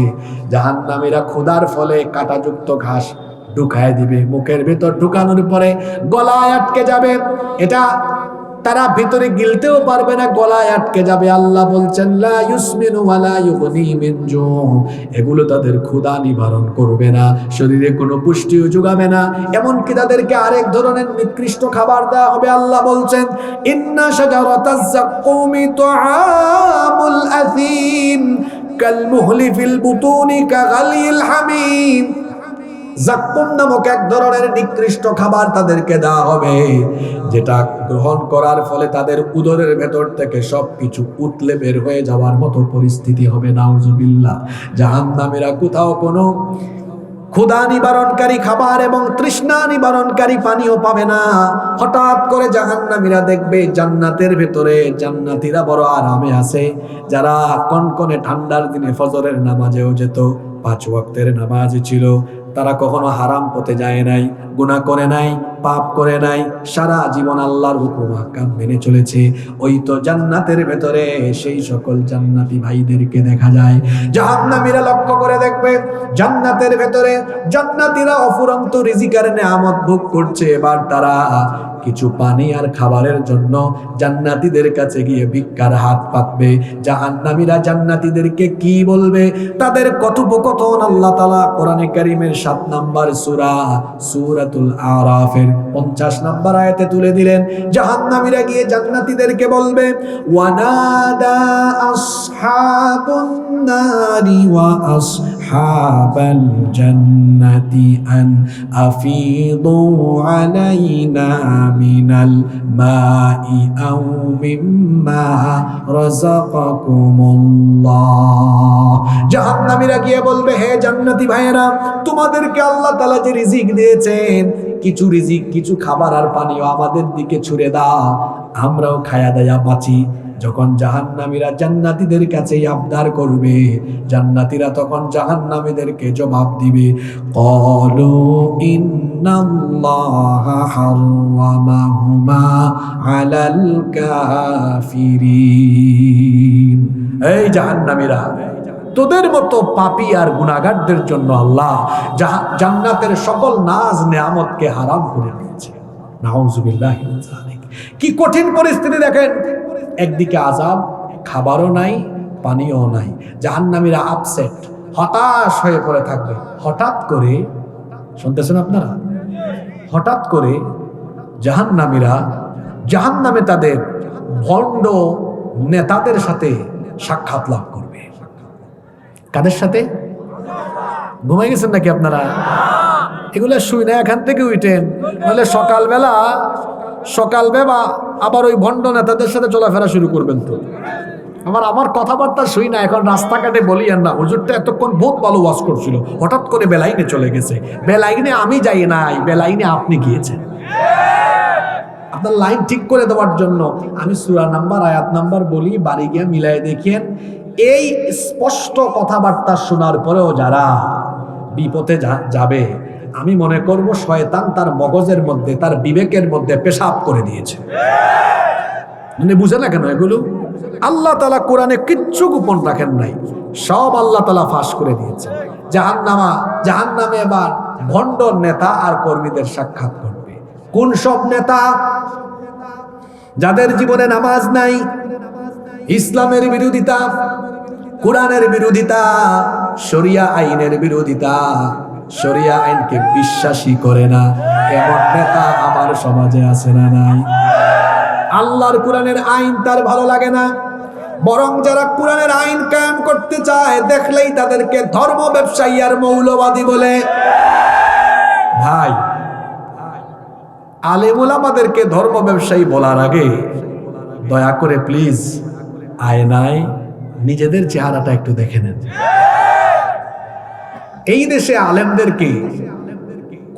জাহান্নামীরা ক্ষুধার ফলে কাঁটাযুক্ত ঘাস ঢুকায় দিবে, মুখের ভেতর ঢুকানোর পরে গলায় আটকে যাবে। এটা তারা ভিতরে গিলতেও পারবে না, গলায় আটকে যাবে। আল্লাহ বলছেন, লা ইউসমিনু ওয়া লা ইউগনি মিন জু', এগুলো তাদের ক্ষুধা নিবারণ করবে না, শরীরে কোনো পুষ্টিও যোগাবে না। এমনকি তাদেরকে আরেক ধরনের নিকৃষ্ট খাবার দেওয়া হবে। আল্লাহ বলছেন, ইন্না শাজারাতাজ যাক্কুমি তুআমুল আযীম কালমুহলি ফিল বুতুনি কাগালিল হামিম। যাক্কুম নামক এক ধরনের নিকৃষ্ট খাবার তাদেরকে দেওয়া হবে, যেটা গ্রহণ করার ফলে তাদের উদরের ভেতর থেকে সবকিছু উতলে বের হয়ে যাওয়ার মতো পরিস্থিতি হবে। নাউজুবিল্লাহ। জাহান্নামীরা কোথাও কোনো ক্ষুধা নিবারণকারী খাবার এবং তৃষ্ণা নিবারণকারী পানিও পাবে না। হঠাৎ করে জাহান্নামীরা দেখবে জান্নাতের ভেতরে জান্নাতীরা বড় আরামে আছে। যারা কনকনে ঠান্ডার দিনে ফজরের নামাজেও যেত, 5 ওয়াক্তের নামাজ ছিল, তারা কখনো হারাম পথে যায় নাই, গুনাহ করে নাই, পাপ করে নাই, সারা জীবন আল্লাহর হুকুম আহকাম মেনে চলেছে। ওই তো জান্নাতের ভেতরে সেই সকল জান্নাতি ভাইদেরকে দেখা যায়। জাহান্নামীরা লক্ষ্য করে দেখবে জান্নাতের ভেতরে জান্নাতীরা অফুরন্ত রিজিকের নেয়ামত ভোগ করছে। এবার তারা কিছু পানি আর খাবারের জন্য জান্নাতীদের কাছে গিয়ে ভিক্ষার হাত পাতবে। জাহান্নামীরা জান্নাতীদেরকে কি বলবে, তাদের কথোপকথন আল্লাহ তাআলা কোরআনে কারীমের 7 নম্বর সূরা সূরাতুল আরাফের 50 নম্বর আয়াতে তুলে দিলেন। জাহান্নামীরা গিয়ে জান্নাতীদেরকে বলবে, ওয়ানাদা আসহাবুন নারি ওয়া আসহাবাল জান্নাতি আন আফিদু আলাইনা মিনাল মাই আও মিম্মা রাযাকাকুমুল্লাহ। জাহান্নামীরা গিয়ে বলবে, হে জান্নাতি ভাইয়েরা, তোমাদেরকে আল্লাহ তাআলা যে রিজিক দিয়েছেন, কিছু রিজিক, কিছু খাবার আর পানীয় আমাদের দিকে ছুড়ে দাও, আমরাও খায়া দায়া বাঁচি। যখন জাহান্নামীরা জান্নাতীদের কাছে আবদার করবে, জান্নাতীরা তখন জাহান্নামীদেরকে জবাব দিবে, ক্বালু ইন্নাল্লাহা হাররামাহুমা আলাল কাফিরিন। এই জাহান্নামীরা, তোদের মতো পাপী আর গুনাহগারদের জন্য আল্লাহ জান্নাতের সকল নাজ নেয়ামতকে হারাম করে দিয়েছে। নাউজুবিল্লাহ। কি কঠিন পরিস্থিতি দেখেন, একদিকে আযাব, খাবারও নাই, পানিও নাই। জাহান্নামীরা আপসেট, হতাশ হয়ে পড়ে থাকবে। হঠাৎ করে, শুনতেছেন আপনারা, হঠাৎ করে জাহান্নামীরা জাহান্নামে তাদের ভণ্ড নেতাদের সাথে সাক্ষাৎ লাভ করবে। কাদের সাথে? ঘুমাই গেছেন নাকি আপনারা? এগুলো শুই না, এখান থেকে উঠেন, নাহলে সকালবেলা আবার ওই ভণ্ড নেতাদের সাথে চলাফেরা শুরু করবেন। তো আমার কথাবার্তা শুই না, এখন রাস্তাঘাটে বলিয়েন না, হুজুরটা এতক্ষণ বহুত ভালো ওয়াজ করছিল, হঠাৎ করে বেলাইনে চলে গেছে। বেলাইনে আমি যাই নাই, বেলাইনে আপনি গিয়েছেন। আপনার লাইন ঠিক করে দেওয়ার জন্য আমি সূরা নাম্বার, আয়াত নাম্বার বলি, বাড়ি গিয়ে মিলাই দেখেন। এই স্পষ্ট কথাবার্তা শোনার পরেও যারা বিপথে যাবে, আমি মনে করব শয়তান তার মগজের মধ্যে, তার বিবেকের মধ্যে পেশাব করে দিয়েছে। মানে বুঝে না কেন এগুলো? আল্লাহ তাআলা কোরআনে কিচ্ছু গোপন রাখেন নাই, সব আল্লাহ তাআলা ফাঁস করে দিয়েছে। জাহান্নামে এবার ভণ্ড নেতা আর কর্মীদের সাক্ষাৎ করবে। কোন সব নেতা? যাদের জীবনে নামাজ নাই, ইসলামের বিরোধিতা, কোরআনের বিরোধিতা, শরিয়া আইনের বিরোধিতা, শরিয়া আইনকে বিশ্বাসী করে না, এমন নেতা আমার সমাজে আছে না নাই? আল্লাহর কোরআনের আইন তার ভালো লাগে না, বরং যারা কোরআনের আইন কায়েম করতে চায় দেখলেই তাদেরকে ধর্ম ব্যবসায়ী আর মৌলবাদী বলে। ভাই, আলেম ওলামাদেরকে ধর্ম ব্যবসায়ী বলার আগে দয়া করে প্লিজ আয়নায় নিজেদের চেহারাটা একটু দেখে নেন। এই দেশে আলেমদেরকে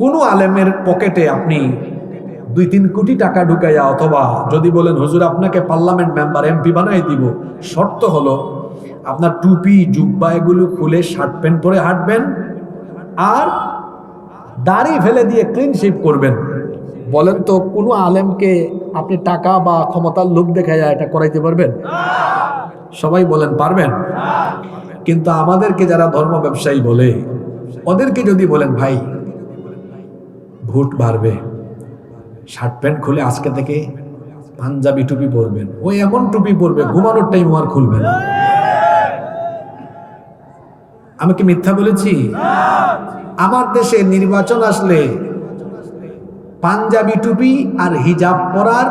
কোনো আলেমের পকেটে আপনি 2-3 কোটি টাকা ঢুকাইয়া, অথবা যদি বলেন হুজুর আপনাকে পার্লামেন্ট মেম্বার এমপি বানাই দিব, শর্ত হলো আপনার টুপি জুব্বা এগুলো খুলে শার্ট প্যান্ট পরে হাঁটবেন আর দাড়ি ফেলে দিয়ে ক্লিন শেভ করবেন। বলেন তো কোনো আলেমকে আপনি টাকা বা ক্ষমতার লোভ দেখাইয়া এটা করাইতে পারবেন? সবাই বলেন পারবেন। কিন্তু আমাদেরকে যারা ধর্ম ব্যবসায়ী বলে, ওদেরকে যদি বলেন ভাই ভোট বাড়বে, শার্ট প্যান্ট খুলে আজকে থেকে পাঞ্জাবি টুপি পরবেন, ওই এমন টুপি পরবে ঘুমানোর টাইম আর খুলবে না। আমি কি মিথ্যা বলেছি? আমার দেশে নির্বাচন আসলে পাঞ্জাবি টুপি আর হিজাব পরার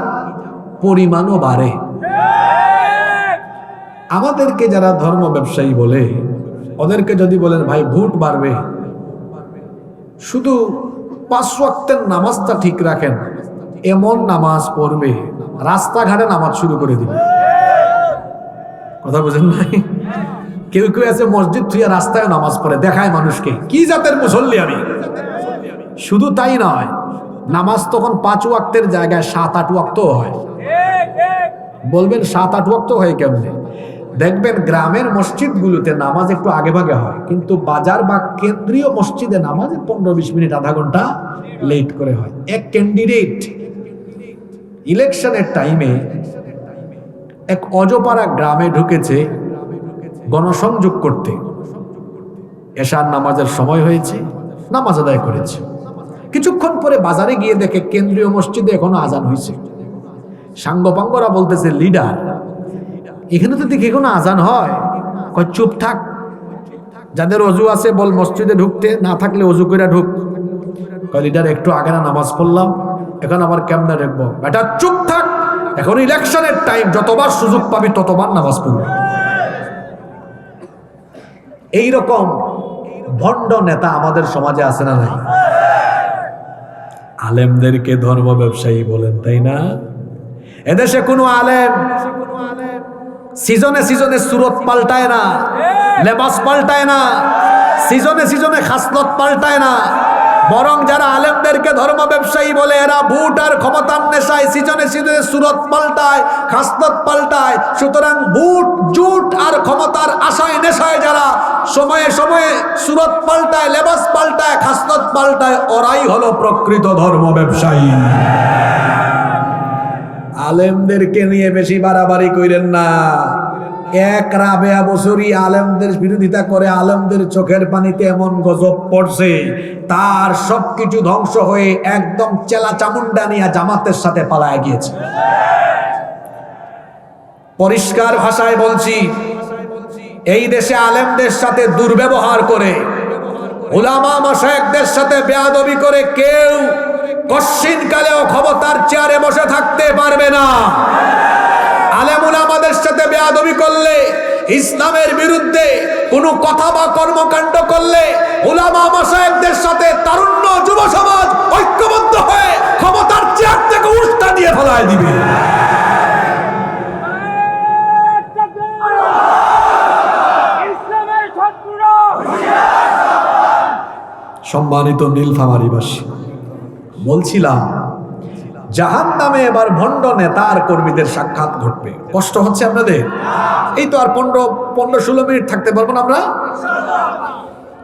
পরিমাণও বাড়ে। আমাদেরকে যারা ধর্ম ব্যবসায়ী বলে, ওদেরকে যদি বলেন ভাই ভোট বাড়বে, শুধু 5 ওয়াক্তের নামাজটা ঠিক রাখেন, এমন নামাজ পড়বে রাস্তাঘাটে নামাজ শুরু করে দিবে। কথা বুঝেন ভাই? কেউ কেউ আছে মসজিদ থুইয়া রাস্তায় নামাজ পড়ে, দেখায় মানুষকে কি জাতের মুসল্লি আমি। শুধু তাই নয়, নামাজ তখন 5 ওয়াক্তের জায়গায় 7-8 ওয়াক্ত হয়। বলবেন 7-8 ওয়াক্ত হয় কেমনে? দেখবেন গ্রামের মসজিদগুলোতে নামাজ একটু আগে ভাগে হয়, কিন্তু বাজার বা কেন্দ্রীয় মসজিদে নামাজে 15-20 মিনিট আধা ঘন্টা লেট করে হয়। এক ক্যান্ডিডেট ইলেকশনের টাইমে এক অজপাড়া গ্রামে ঢুকেছে গণসংযোগ করতে। এশার নামাজের সময় হয়েছে, নামাজ আদায় করেছে। কিছুক্ষণ পরে বাজারে গিয়ে দেখে কেন্দ্রীয় মসজিদে এখনো আজান হয়েছে। সাঙ্গপাঙ্গরা বলতেছে লিডার, এখানে তো দেখি এখনো আজান হয়। কয় চুপ থাক, যাদের অজু আছে বল মসজিদে ঢুকতে, না থাকলে অজু করে ঢুক। কয় লিডার একটু আগে না নামাজ পড়লাম, এখন আবার কেমনে রাখবো? বেটা চুপ থাক, এখন ইলেকশনের টাইম, যতবার সুযোগ পাবি ততবার নামাজ পড়বি। এইরকম ভণ্ড নেতা আমাদের সমাজে আছে না নাই? আলেমদেরকে ধর্ম ব্যবসায়ী বলেন, তাই না? এদেশে কোনো আলেম সিজনে সিজনে সুরত পাল্টায় না, লেবাস পাল্টায় না, সিজনে সিজনে খাসলত পাল্টায় না। বরং যারা আলেমদেরকে ধর্ম ব্যবসায়ী বলে, এরা ভোট আর ক্ষমতার নেশায় সিজনে সিজনে সুরত পাল্টায়, খাসলত পাল্টায়। সুতরাং ভোট জুট আর ক্ষমতার আশায় নেশায় যারা সময়ে সময়ে সুরত পাল্টায়, লেবাস পাল্টায়, খাসলত পাল্টায়, ওরাই হলো প্রকৃত ধর্ম ব্যবসায়ী। আলেমদেরকে নিয়ে বেশি বাড়াবাড়ি কইরেন না। এক রাবেয়া বছরই আলেমদের বিরোধিতা করে, আলেমদের চোখের পানিতে এমন গজব পড়ছে, তার সবকিছু ধ্বংস হয়ে একদম চেলা চামুন্ডা নিয়ে জামাতের সাথে পালায় গিয়েছে। পরিষ্কার ভাষায় বলছি, এই দেশে আলেমদের সাথে দুর্ব্যবহার করে, উলামা মাশায়েখদের সাথে বেয়াদবি করে কেউ কশ্চিন কালেও ক্ষমতার চেয়ারে বসে থাকতে পারবে না। আলেম উলামাদের সাথে বেয়াদবি করলে, ইসলামের বিরুদ্ধে কোনো কথা বা কর্মকাণ্ড করলে, উলামা মাশায়েখদের সাথে তারুণ্য যুব সমাজ ঐক্যবদ্ধ হয়ে ক্ষমতার চেয়ার থেকে উল্টা দিয়ে ফেলায় দিবে। সম্মানিত নীলফামারীবাসী, বলছিলাম জাহান্নামে এবার ভণ্ড নেতা আর কর্মীদের সাক্ষাৎ ঘটবে। কষ্ট হচ্ছে আপনাদের? এই তো আর 15-16 মিনিট থাকতে পারবো না আমরা।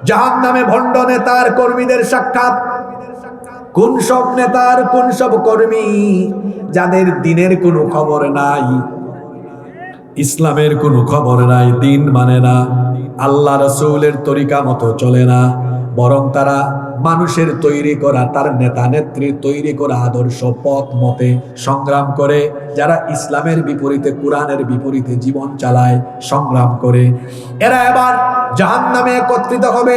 জাহান্নামে ভণ্ড নেতা আর কর্মীদের সাক্ষাৎ। কোন সব নেতার, কোন সব কর্মী যাদের দিনের কোনো খবর নাই, ইসলামের কোনো খবর নাই, দিন মানে না, আল্লাহ রাসূলের তরিকা মতো চলে না, বরং তারা মানুষের তৈরি করা, তার নেতা নেত্রী তৈরি করা আদর্শ পথ মতে সংগ্রাম করে, যারা ইসলামের বিপরীতে, কোরআনের বিপরীতে জীবন চালায়, সংগ্রাম করে, এরা এবার জাহান্নামে একত্রিত হবে।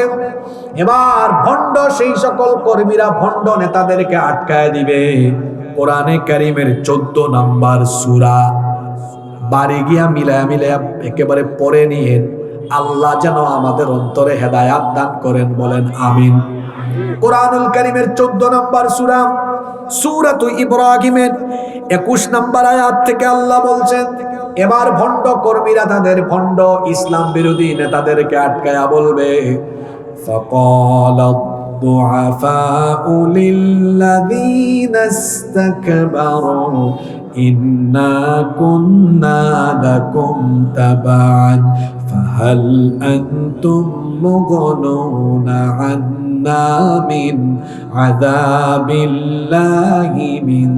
এবার ভণ্ড সেই সকল কর্মীরা ভণ্ড নেতাদেরকে আটকায় দিবে। কোরআনে কারীমের 14 নম্বর সূরা বাড়ি গিয়া মিলায়া মিলায়া একেবারে পড়ে নিয়ে আল্লাহ যেন আমাদের অন্তরে হেদায়াত দান করেন, বলেন আমিন। কোরআনুল কারীমের 14 নম্বর সূরা সূরাতু ইব্রাহিমের 21 নম্বর আয়াত থেকে আল্লাহ বলছেন, এবার ভণ্ড কর্মীরা তাদের ভণ্ড ইসলাম বিরোধী নেতাদেরকে আটকায়া বলবে, ফাকালা الضعفاء للذين استكبروا إنا كنا لكم تبعا فهل أنتم مغنون عنا من عذاب الله من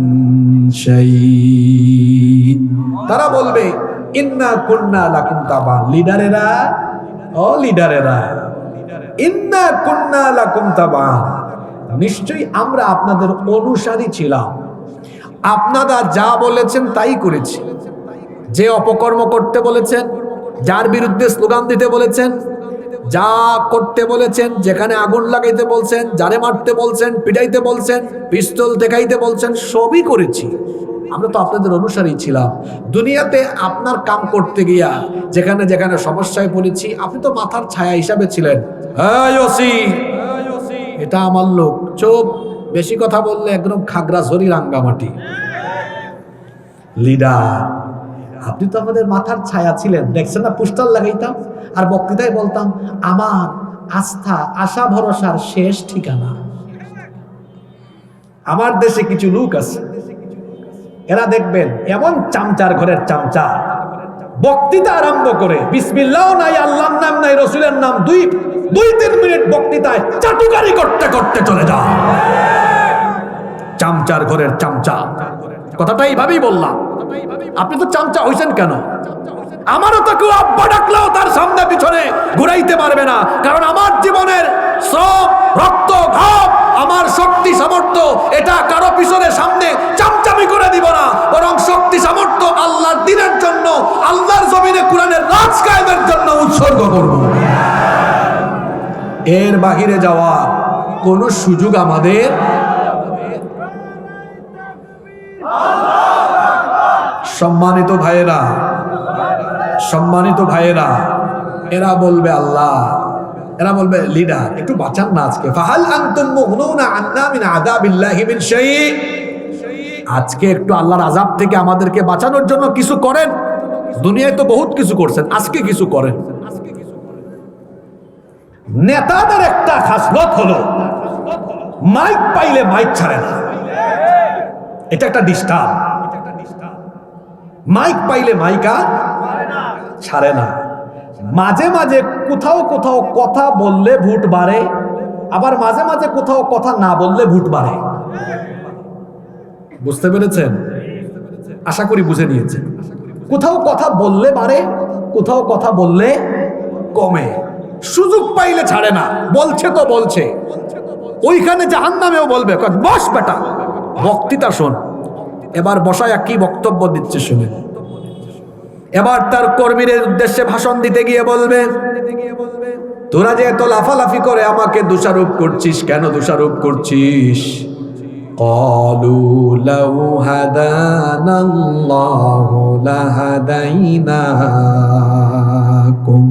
شيء। তারা বলবে ইন্না কুন্না লাকুম তাবান, লিডারেরা ও লিডারেরা, ইন্না কুন্না লাকুম তাবান, নিশ্চয়ই আমরা আপনাদের অনুসারী ছিলাম, আপনারা যা বলেছেন তাই করেছি। যে অপকর্ম করতে বলেছেন, যার বিরুদ্ধে স্লোগান দিতে বলেছেন, যা করতে বলেছেন, যেখানে আগুন লাগাইতে বলছেন, যারে মারতে বলছেন, পিটাইতে বলছেন, পিস্তল দেখাইতে বলছেন, সবই করেছি। আমরা তো আপনাদের অনুসারী ছিলাম। দুনিয়াতে আপনার কাম করতে গিয়া যেখানে যেখানে সমস্যায় পড়েছি, আপনি তো মাথার ছায়া হিসাবে ছিলেন। এটা আমার লোক, চুপ, বেশি কথা বললে একদম খাগড়াছড়ি রাঙ্গামাটি। লিডার, আপনি তো আমাদের মাথার ছায়া ছিলেন, দেখছেন না পোস্টার লাগাইতাম আর বক্তৃতায় বলতাম আমার আস্থা, আশা ভরসার শেষ ঠিকানা। আমার দেশে কিছু লোক আছে, এরা দেখবেন এমন চামচার ঘরের চামচা, বক্তৃতা আরম্ভ করে বিসমিল্লাহ নাই, আল্লাহর নাম নাই, রসুলের নাম, 2-3 মিনিট বক্তৃতায় চাটুকারি করতে করতে চলে যাও। চামচার ঘরের চামচা, কথাটা এইভাবেই বললাম। আপনি তো চামচা হইছেন কেন? আমারও তো কেউ আব্বা ডাকলেও তার সামনে পিছনে ঘুরাইতে পারবে না, কারণ আমার জীবনের শ্রম, রক্ত, ঘাম, আমার শক্তি সামর্থ্য এটা কারো পিছনে সামনে চামচামি করে দিব না, বরং শক্তি সামর্থ্য আল্লাহর দ্বীনের জন্য, আল্লাহর জমিনে কোরআনের রাজ কায়েমের জন্য উৎসর্গ করব। এর বাহিরে যাওয়ার কোনো সুযোগ আমাদের। সম্মানিত ভাইয়েরা, সম্মানিত ভাইয়েরা, এরা বলবে আল্লাহ, এরা বলবে লিডার একটু বাঁচান না আজকে। ফাহাল আনতুম মুগনুনা আন্না মিন আযাবিল্লাহি মিন শাই, আজকে একটু আল্লাহর আযাব থেকে আমাদেরকে বাঁচানোর জন্য কিছু করেন। দুনিয়ায় তো বহুত কিছু করছেন, আজকে কিছু করেন। নেতাদের একটা খাসলত হলো মাইক পাইলে মাইক ছাড়ে না, এটা একটা ডিস্টার্ব। মাইক পাইলে মাইক আর ছাড়ে না। মাঝে মাঝে কোথাও কোথাও কথা বললে ভোট বাড়ে, আবার মাঝে মাঝে কোথাও কথা না বললে ভোট বাড়ে। বুঝতে পেরেছেন? আশা করি বুঝে নিয়েছেন। কোথাও কথা বললে বাড়ে, কোথাও কথা বললে কমে। সুযোগ পাইলে ছাড়ে না, বলছে তো বলছে। ওইখানে জাহান্নামেও বলবে বস বেটা, বক্তৃতা শোন। এবার বসায় কি বক্তব্য দিচ্ছে শুনে। এবার তার কর্মীদের উদ্দেশ্যে ভাষণ দিতে গিয়ে বলবে, তোরা যে এত লাফালাফি করে আমাকে দোষারোপ করছিস, কেন দোষারোপ করছিস? قالوا لو هدانا الله لهديناكم,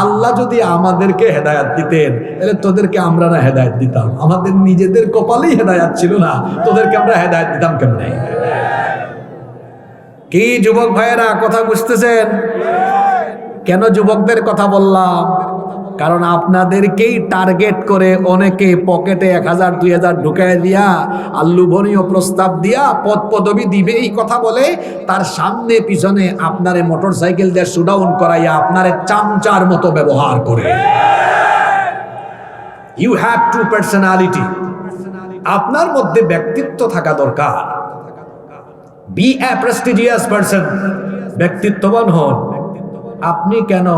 আল্লাহ যদি আমাদেরকে হেদায়াত দিতেন তাহলে তোদেরকে আমরা না হেদায়াত দিতাম? আমাদের নিজেদের কপালেই হেদায়াত ছিল না, তোদেরকে আমরা হেদায়াত দিতাম কেমনে? কি যুবক ভাইয়েরা, কথা বুঝতেছেন? কেন যুবকদের কথা বললাম? কারণ আপনাদেরকেই টার্গেট করে অনেকে পকেটে 1000-2000 ঢুকায় দিয়া আর লোভনীয় প্রস্তাব দিয়া পদ পদবি দিবে এই কথা বলে, তার সামনে পিছনে আপনারে মোটরসাইকেল দিয়ে শুডাউন করাইয়া আপনারে চামচার মতো ব্যবহার করে। ইউ হ্যাভ টু পার্সোনালিটি, আপনার মধ্যে ব্যক্তিত্ব থাকা দরকার। বি এ প্রেস্টিজিয়াস পারসন, ব্যক্তিত্ববান হন। আপনি কেন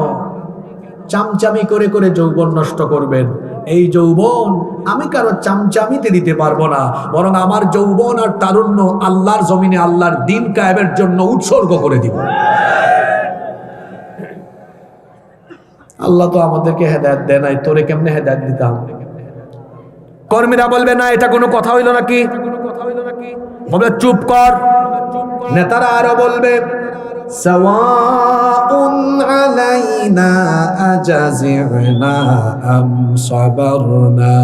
চামচামি করে করে যৌবন নষ্ট করবেন? এই যৌবন আমি কারো চামচামিতে দিতে পারবো না, বরং আমার যৌবন আর তারুণ্য আল্লাহর জমিনে আল্লাহর দ্বীন কায়েমের জন্য উৎসর্গ করে দিব। আল্লাহ তো আমাদেরকে হেদায়েত দেয় নাই, তোরে কেমনে হেদায়েত দিতাম? কর্মীরা বলবে না, এটা কোনো কথা হইল নাকি? বলবে চুপ কর। নেতারা আরো বলবে সাওয়াউন আলাইনা আজাজি'না আম সাবারনা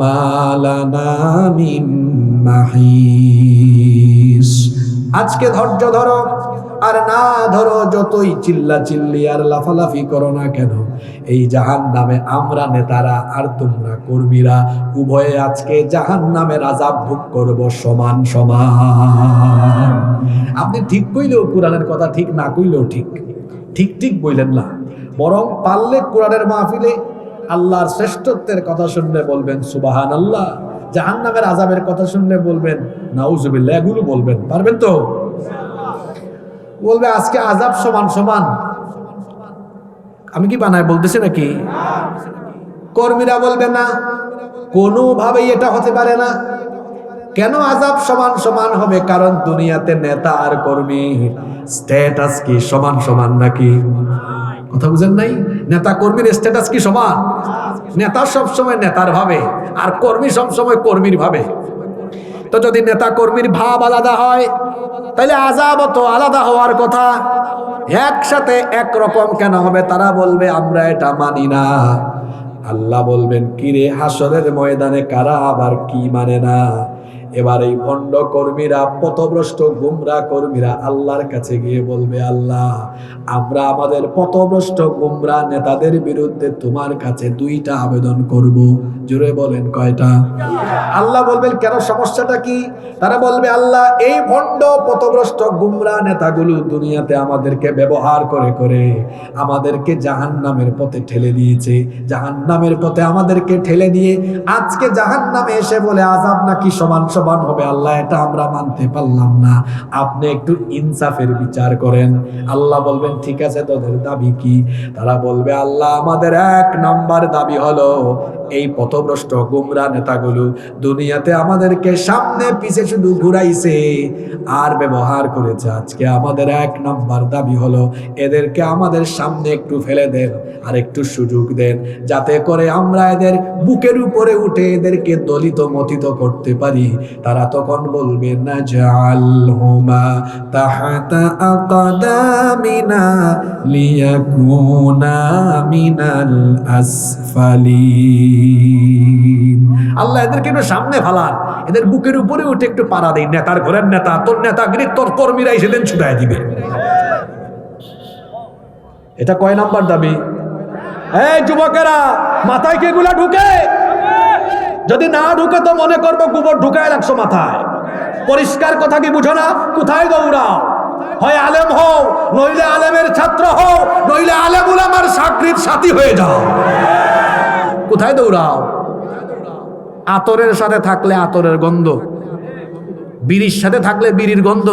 মা লানা মিন মাহিস। আজকে ধৈর্য ধরো, আর না ধরো যতই চিল্লা চিল্লি আর লাফালাফি করো না কেন, এই জাহান্নামে আমরা নেতারা আর তোমরা কর্মীরা উভয়ে আজকে জাহান্নামের আযাব ভোগ করব সমান সমান। আপনি ঠিক কইলেও কোরআনের কথা, ঠিক না কইলেও ঠিক, ঠিক ঠিক বললেন না, বরং পারলে কোরআনের মাহফিলে আল্লাহর শ্রেষ্ঠত্বের কথা শুনলে বলবেন সুবহানাল্লাহ, জাহান্নামের আযাবের কথা শুনলে বলবেন নাউজুবিল্লাহ, এগুলো বলবেন। পারবেন তো? বলবে আজকে আযাব সমান সমান। আমি কি বানায় বলতেছি নাকি? কর্মীরা বলবে না, কোনোভাবেই এটা হতে পারে না। কেন আযাব সমান সমান হবে? কারণ দুনিয়াতে নেতা আর কর্মী স্ট্যাটাস কি সমান সমান নাকি? কথা বুঝেন নাই? নেতা কর্মীর স্ট্যাটাস কি সমান? নেতা সবসময় নেতার ভাবে, আর কর্মী সবসময় কর্মীর ভাবে। তো যদি নেতা কর্মীর ভাব আলাদা হয়, তাহলে আযাবও তো আলাদা হওয়ার কথা। একসাথে একরকম কেন হবে? তারা বলবে আমরা এটা মানি না। আল্লাহ বলবেন কিরে, হাসরের ময়দানে কারা আবার কি মানে না? এবার এই ভণ্ড কর্মীরা, পথভ্রষ্ট গুমরা কর্মীরা আল্লাহর কাছে গিয়ে বলবে, আল্লাহ আমরা আমাদের পথভ্রষ্ট গুমরা নেতাদের বিরুদ্ধে তোমার কাছে 2টা আবেদন করব। জোরে বলেন কয়টা? আল্লাহ বলবেন কেন, সমস্যাটা কি? তারা বলবে আল্লাহ এই ভণ্ড পথভ্রষ্ট গুমরা নেতাগুলো দুনিয়াতে আমাদেরকে ব্যবহার করে করে আমাদেরকে জাহান্নামের পথে ঠেলে দিয়েছে, জাহান্নামের পথে আমাদেরকে ঠেলে দিয়ে আজকে জাহান্নামে এসে বলে আযাব নাকি সমান সমান হবে। আল্লাহ এটা আমরা মানতে পারলাম না, আপনি একটু ইনসাফের বিচার করেন। আল্লাহ বলবেন ঠিক আছে, তোদের দাবি কি? তারা বলবে আল্লাহ আমাদের 1 নাম্বার দাবি হলো এই পথভ্রষ্ট গুমরা নেতাগুলো দুনিয়াতে আমাদেরকে সামনে পিছে শুধু ঘুরাইছে আর ব্যবহার করেছে। আজকে আমাদের 1 নাম্বার দাবি হলো এদেরকে আমাদের সামনে একটু ফেলে দেন আর একটু সুযোগ দেন, যাতে করে আমরা এদের বুকের উপরে উঠে এদেরকে দলিত মথিত করতে পারি। তারা তখন বলবে নাজআলহুমা তাহতা আকদামিনা লিয়াকুনা মিনাল আসফালিন। আল্লাহ এদেরকে একটু সামনে ফালান, এদের বুকের উপরে উঠে একটু পাড়া দেই। নেতার ঘরের নেতা, তোর নেতাগিরি তোর কর্মীরা সেদিন ছুটাই দিবে। এটা কয় নাম্বার দাবি? এই যুবকেরা, মাথায় কি এগুলা ঢুকে? যদি না ঢুকে তো মনে করবো গোবর ঢুকায় রাখছো মাথায়। পরিষ্কার কথা কি বুঝো না? কোথায় দৌড়াও? হয় আলেম হও, নইলে আলেমের ছাত্র হও, নইলে আলেম উলামার সাকরির সাথী হয়ে যাও। কোথায় দৌড়াও? আতরের সাথে থাকলে আতরের গন্ধ, বিড়ির সাথে থাকলে বিড়ির গন্ধ।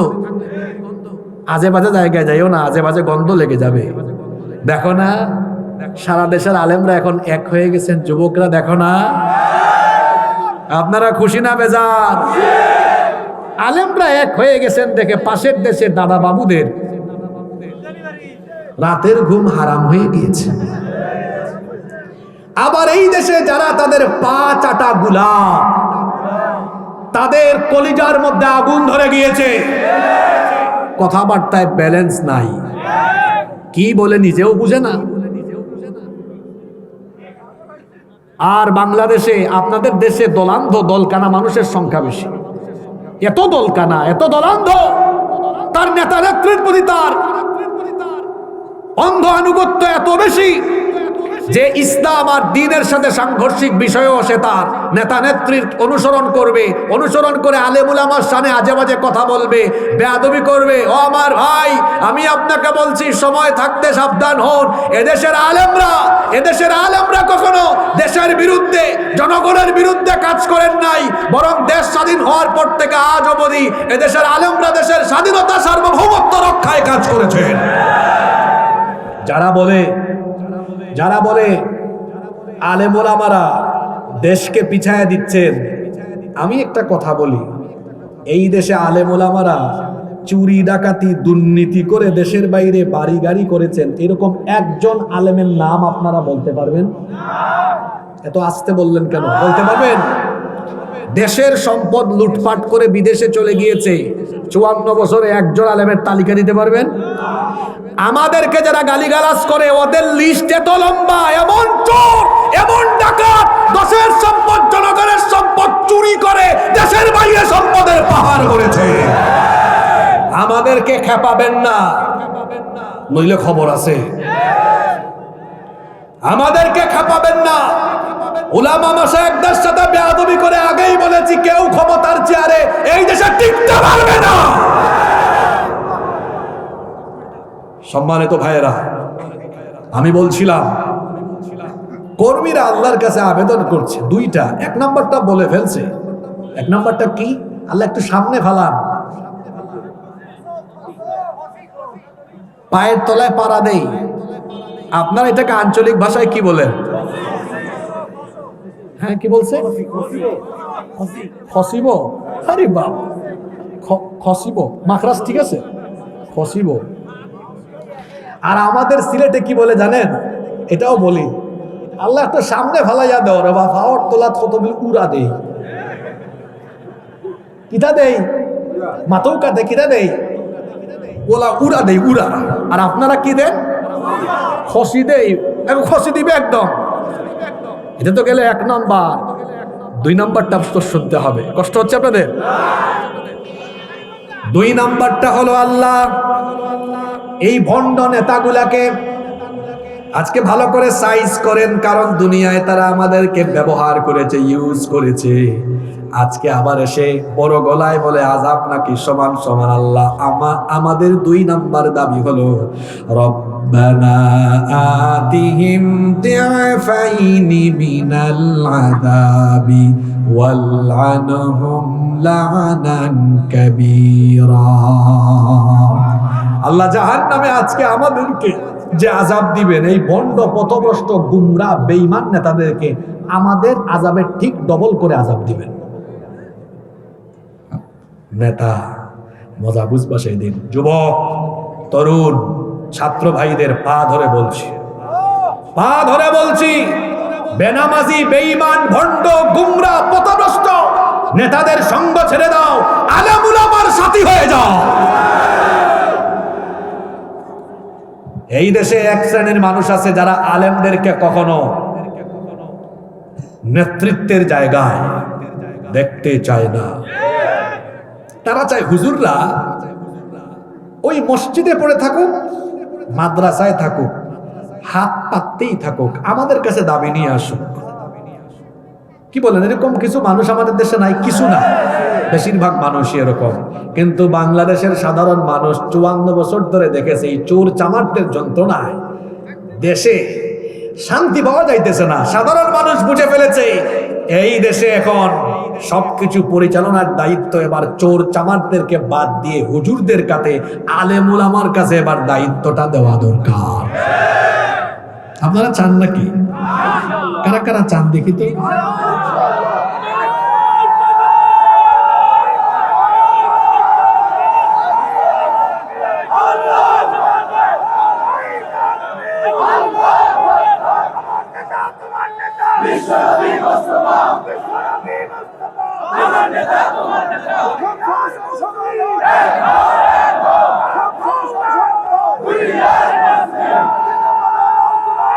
আজে বাজে জায়গায় যাইও না, আজে বাজে গন্ধ লেগে যাবে। দেখো না সারা দেশের আলেমরা এখন এক হয়ে গেছেন, যুবকরা দেখো না। আপনারা খুশি না বেজার? আলেমরা এক হয়ে গেছেন দেখে পাশের দেশের দাদা বাবুদের রাতের ঘুম হারাম হয়ে গিয়েছে। আবার এই দেশে যারা তাদের পা চাটা গোলাম, তাদের কলিজার মধ্যে আগুন ধরে গিয়েছে, কথাবার্তায় ব্যালেন্স নাই, কি বলে নিজেও বুঝে না। আর বাংলাদেশে, আপনাদের দেশে দলান্ধ দলকানা মানুষের সংখ্যা বেশি। এত দলকানা, এত দলান্ধ, তার নেতা নেত্রীর প্রতি তার অন্ধ আনুগত্য এত বেশি যে ইসলাম আর দ্বীনের সাথে সাংঘর্ষিক বিষয়ও সে তার নেতা নেত্রীর অনুসরণ করবে, অনুসরণ করে আলেম উলামার সামনে আজে বাজে কথা বলবে, বেয়াদবি করবে। ও আমার ভাই, আমি আপনাকে বলছি সময় থাকতে সাবধান হন। এদেশের আলেমরা কখনো দেশের বিরুদ্ধে, জনগণের বিরুদ্ধে কাজ করেন নাই, বরং দেশ স্বাধীন হওয়ার পর থেকে আজ অবধি এদেশের আলেমরা দেশের স্বাধীনতা সার্বভৌমত্ব রক্ষায় কাজ করেছেন। যারা বলে আলেম ওলামারা দেশকে পিছায়া দিচ্ছেন, আমি একটা কথা বলি, এই দেশে আলেম ওলামারা চুরি ডাকাতি দুর্নীতি করে দেশের বাইরে বাড়ি গাড়ি করেছেন, এরকম একজন আলেমের নাম আপনারা বলতে পারবেন? এত আস্তে বললেন কেন? বলতে পারবেন? দেশের সম্পদ লুটপাট করে বিদেশে চলে গিয়েছে, 54 বছরে একজন আলেমের তালিকা দিতে পারবেন? আমাদেরকে যারা গালিগালাজ করে ওদের লিস্ট এত লম্বা, এমন চোর, এমন ডাকাত, দেশের সম্পদ, জনগণের সম্পদ চুরি করে দেশের বাইরে সম্পদের পাহাড় করেছে। আমাদেরকে খেপাবেন না, নইলে খবর আছে। আমাদেরকে খেপাবেন না। উলামা মাশায়েখদের সাথে বেয়াদবি করে আগেই বলেছি, কেউ ক্ষমতার চেয়ারে এই দেশে টিকতে পারবে না। সম্মানিত ভাইয়েরা, আমি বলছিলাম কর্মীরা আল্লাহর কাছে আবেদন করছে দুইটা। এক নাম্বারটা বলে ফেলছে। এক নাম্বারটা কি? আল্লাহ একটু সামনে ফালান, পায়ের তলায় পাড়া দেই। আপনারা এটাকে আঞ্চলিক ভাষায় কি বলেন? হ্যাঁ, কি বলছে? খসিব। আরে বাপ, খসিব মাখরাজ ঠিক আছে, খসিব। আর আমাদের সিলেটে কি বলে জানেন? এটাও বলি, আল্লাহ একটু সামনে ফালাইয়া দেও রে বা, পাওয়ার তোলা কত বিল উড়া দেই। কিতা দেই? মাতৌকাতে কিতা দেই? ওলা উড়া দেই, উড়া। আর আপনারা কি দেন? খসি দেই। এখন খসি দিবে একদম। এটা তো গেলে 1 নাম্বার। 2 নাম্বারটা তো শুনতে হবে। কষ্ট হচ্ছে আপনাদের? 2 নাম্বারটা হলো আল্লাহ এই ভণ্ড নেতাগুলাকে আজকে ভালো করে সাইজ করেন, কারণ দুনিয়ায় তারা আমাদেরকে ব্যবহার করেছে, ইউজ করেছে। আজকে আবার এসে বড় গলায় বলে আযাব নাকি সমান সমান। আল্লাহ আমাদের 2 নাম্বার দাবি হলো রব্বানা আতিহিম দি'ফাইনি মিনাল আযাবি ওয়ালআনহুম লা'নান কাবীরা। আল্লাহ জাহান্নামে আজকে আমাদেরকে যে আযাব দিবেন, এই ভণ্ড পথভ্রষ্ট গুমরাহ বেঈমান নেতাদেরকে আমাদের আযাবের ঠিক ডবল করে আযাব দিবেন। নেতা মজা বুঝবা সেই দিন। যুবক, তরুণ, ছাত্র ভাইদের পা ধরে বলছি, পা ধরে বলছি, বেনামাজি, বেঈমান, ভণ্ড, গুমরাহ, পথভ্রষ্ট নেতাদের সঙ্গ ছেড়ে দাও, আলেম উলামার সাথী হয়ে যাও। এই দেশে এক শ্রেণীর মানুষ আছে যারা আলেমদেরকে কখনো নেতৃত্বের জায়গায় দেখতে চায় না। তারা চায় হুজুররা ওই মসজিদে পড়ে থাকুক, মাদ্রাসায় থাকুক, হাত পাততেই থাকুক, আমাদের কাছে দাবি নিয়ে আসুক। কি বলেন? এরকম কিছু মানুষ আমাদের দেশে নাই? কিছু না, বেশিরভাগ মানুষই এরকম। কিন্তু বাংলাদেশের সাধারণ মানুষ 54 বছর ধরে দেখেছে এই চোর চামারদের যন্ত্রণায় দেশে শান্তি পাওয়া যাইতেছে না। সাধারণ মানুষ বুঝে ফেলেছে এই দেশে এখন সবকিছু পরিচালনার দায়িত্ব এবার চোর চামারদেরকে বাদ দিয়ে হুজুরদের কাছে, আলেম উলামার কাছে এবার দায়িত্বটা দেওয়া দরকার। আপনারা চান নাকি? কারা কারা চান দেখি তো?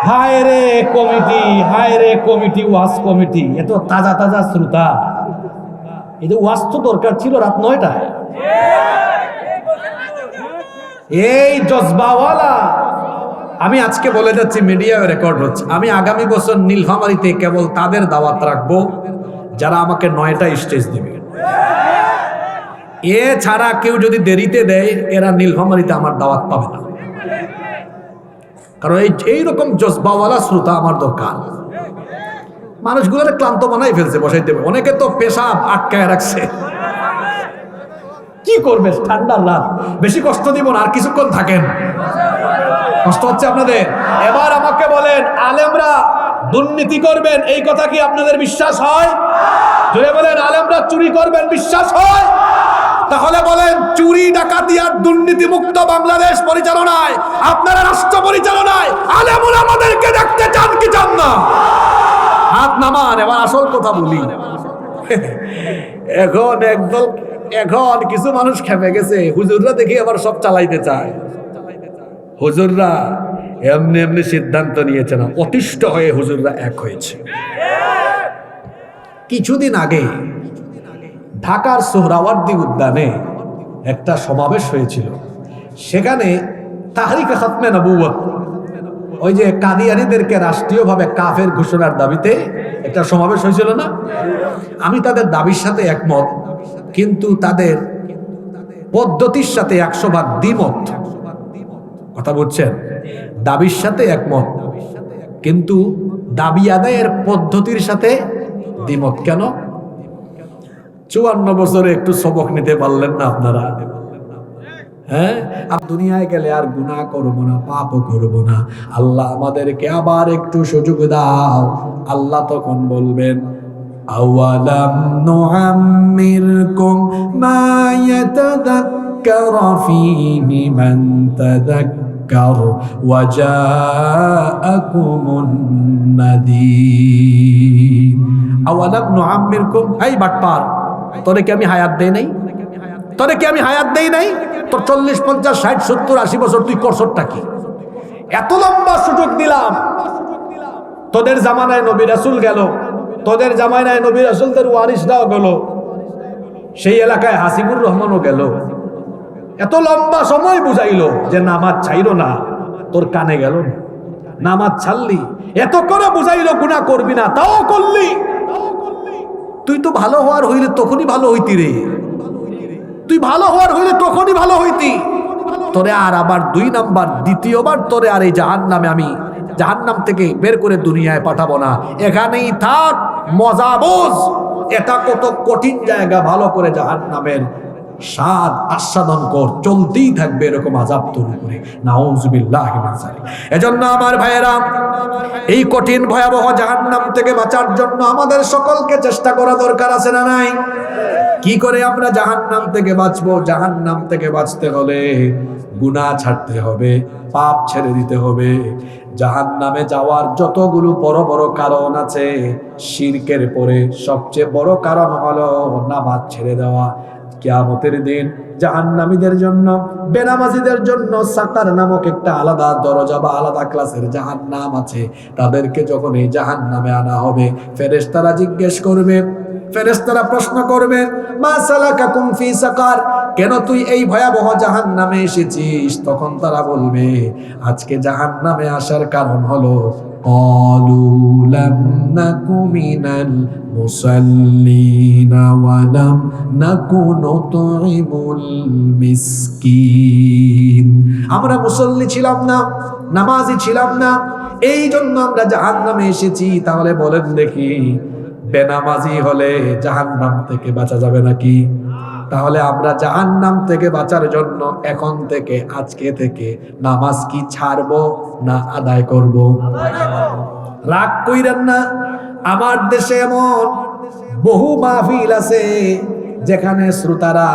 হায় রে কমিটি, হায় রে কমিটি, ওয়াজ কমিটি, এত তাজা তাজা শ্রোতা। এই যে ওয়াজ তো দরকার ছিল রাত 9টায়। এই জজবাওয়ালা, আমি আজকে বলে যাচ্ছি, মিডিয়ায় রেকর্ড হচ্ছে, আমি আগামী বছর নীলফামারীতে কেবল তাদের দাওয়াত রাখবো যারা আমাকে 9টায় স্টেজ দিবে। এ ছাড়া কেউ যদি দেরিতে দেয়, এরা নীলফামারীতে আমার দাওয়াত পাবে না। কারণ এইরকম জজবাওয়ালা শ্রোতা আমার দরকার। মানুষগুলোর ক্লান্ত বানাই ফেলছে, বসাইতে হবে। অনেকে তো পেশাব আটকায় রাখছে। কি করবে? ঠান্ডার রাত, বেশি কষ্ট দিব না, আর কিছুক্ষণ থাকেন। কষ্ট হচ্ছে আপনাদের? এবার আমাকে বলেন, আলেমরা দুর্নীতি করবেন, এই কথা কি আপনাদের বিশ্বাস হয়? জোরে বলেন, আলেমরা চুরি করবেন, বিশ্বাস হয়? তাহলে বলেন, চুরি ডাকাতি আর দুর্নীতি মুক্ত বাংলাদেশ পরিচালনায়, আপনারা রাষ্ট্র পরিচালনায় আলেম উলামাদেরকে দেখতে চান কি চান না? হাত নামান। এবার আসল কথা বলি। এখন একদল এখন কিছু মানুষ খেপে গেছে, হুজুররা দেখি আবার সব চালাইতে চায়। হুজুররা এমনি এমনি সিদ্ধান্ত নিয়েছে না, অতিষ্ঠ হয়ে হুজুররা এক হয়েছে। কিছুদিন আগে ঢাকার সোহরাওয়ার্দী উদ্যানে একটা সমাবেশ হয়েছিল। সেখানে তাহরিকে খতমে নবুয়ত, ওই যে কাদিয়ানীদেরকে রাষ্ট্রীয়ভাবে কাফের ঘোষণার দাবিতে একটা সমাবেশ হয়েছিল না? আমি তাদের দাবির সাথে একমত, কিন্তু তাদের পদ্ধতির সাথে 100 ভাগ দ্বিমত। কথা বলছেন? দাবির সাথে একমত, কিন্তু দাবি আদায়ের পদ্ধতির সাথে দ্বিমত। কেন? 54 বছরে একটু সবক নিতে পারলেন না আপনারা? হ্যাঁ, আর দুনিয়ায় গেলে আর গুনাহ করবো না, পাপও করবো না, আল্লাহ আমাদেরকে আবার একটু সুযোগ দাও। আল্লাহ তখন বলবেন, আওয়ালাম নুআম্মিরকুম মা ইয়াতাযাক্কারু ফীহি মান তাযাক্কার ওয়া জাআকুমুন নাযীর। আওয়ালাম নুআম্মিরকুম, এই বাটপার, তোরে কি আমি হায়াত দেই নাই? তোরে কি আমি হায়াত দেই নাই? তোর 40, 50, 60, 70, 80 বছর তুই করছটা কি? এত লম্বা সুযোগ দিলাম। তোদের জামানায় নবী রাসূল গেল, তোদের জামানায় নবী রাসূলদের ওয়ারিসরাও গেল, সেই এলাকায় হাসিবুর রহমানও গেল। এত লম্বা সময় বুঝাইলো যে নামাজ ছাইলো না, তোর কানে গেল না, নামাজ ছাড়লি। এত করে বুঝাইলো গুনাহ করবি না, তাও করলি। তুই তো ভালো হওয়ার হইলে তখনই ভালো হইতি রে, তুই ভালো হওয়ার হইলে তখনই ভালো হইতি। তোরে আর আবার 2 নাম্বার, দ্বিতীয়বার তোরে আর এই জাহান্নামে, আমি জাহান্নাম থেকে বের করে দুনিয়ায় পাঠাবো না, এখানেই থাক, মজা বোঝ। এটা কত কঠিন জায়গা, ভালো করে জাহান্নামের স্বাদ আস্বাদন কর, চলতেই থাকবে এরকম আযাব তোর উপরে। নাউযুবিল্লাহি মিন যালিক। এজন্য আমার ভাইয়েরা, এই কঠিন ভয়াবহ জাহান্নাম থেকে বাঁচার জন্য আমাদের সকলকে চেষ্টা করা দরকার আছে না নাই? কি করে আমরা জাহান্নাম থেকে বাঁচবো? জাহান্নাম থেকে বাঁচতে হলে গুনাহ ছাড়তে হবে, পাপ ছেড়ে দিতে হবে। জাহান্নামে যাওয়ার যতগুলো বড় বড় কারণ আছে, শিরকের পরে সবচেয়ে বড় কারণ হলো নামাজ ছেড়ে দেওয়া। কিয়ামতের দিন জাহান্নামীদের জন্য, বেনামাজীদের জন্য সাকার নামক একটা আলাদা দরজা বা আলাদা ক্লাসের জাহান্নাম আছে। তাদেরকে যখন এই জাহান্নামে আনা হবে, ফেরেশতারা জিজ্ঞেস করবে, ফেরেশতারা প্রশ্ন করবে, মা সালাকাকুম ফি সাকার, কেন তুই এই ভয়াবহ জাহান্নামে এসেছিস? তখন তারা বলবে, আজকে জাহান্নামে আসার কারণ হলো ক্বালু লাম নাকু মিনাল মুসাল্লিনা ওয়া লাম নাকু নুতঈমুল মিসকিন। আমরা মুসল্লি ছিলাম না, নামাজি ছিলাম না, এই জন্য আমরা জাহান্নামে এসেছি। তাহলে বলেন দেখি, বেনামাজি হলে জাহান্নাম থেকে বাঁচা যাবে নাকি? তাহলে আমরা জাহান্নাম থেকে বাঁচার জন্য এখন থেকে, আজকে থেকে নামাজ কি ছাড়বো না আদায় করব? রাগ কইরেন না, আমার দেশে এমন বহু মাহফিল আছে যেখানে শ্রোতারা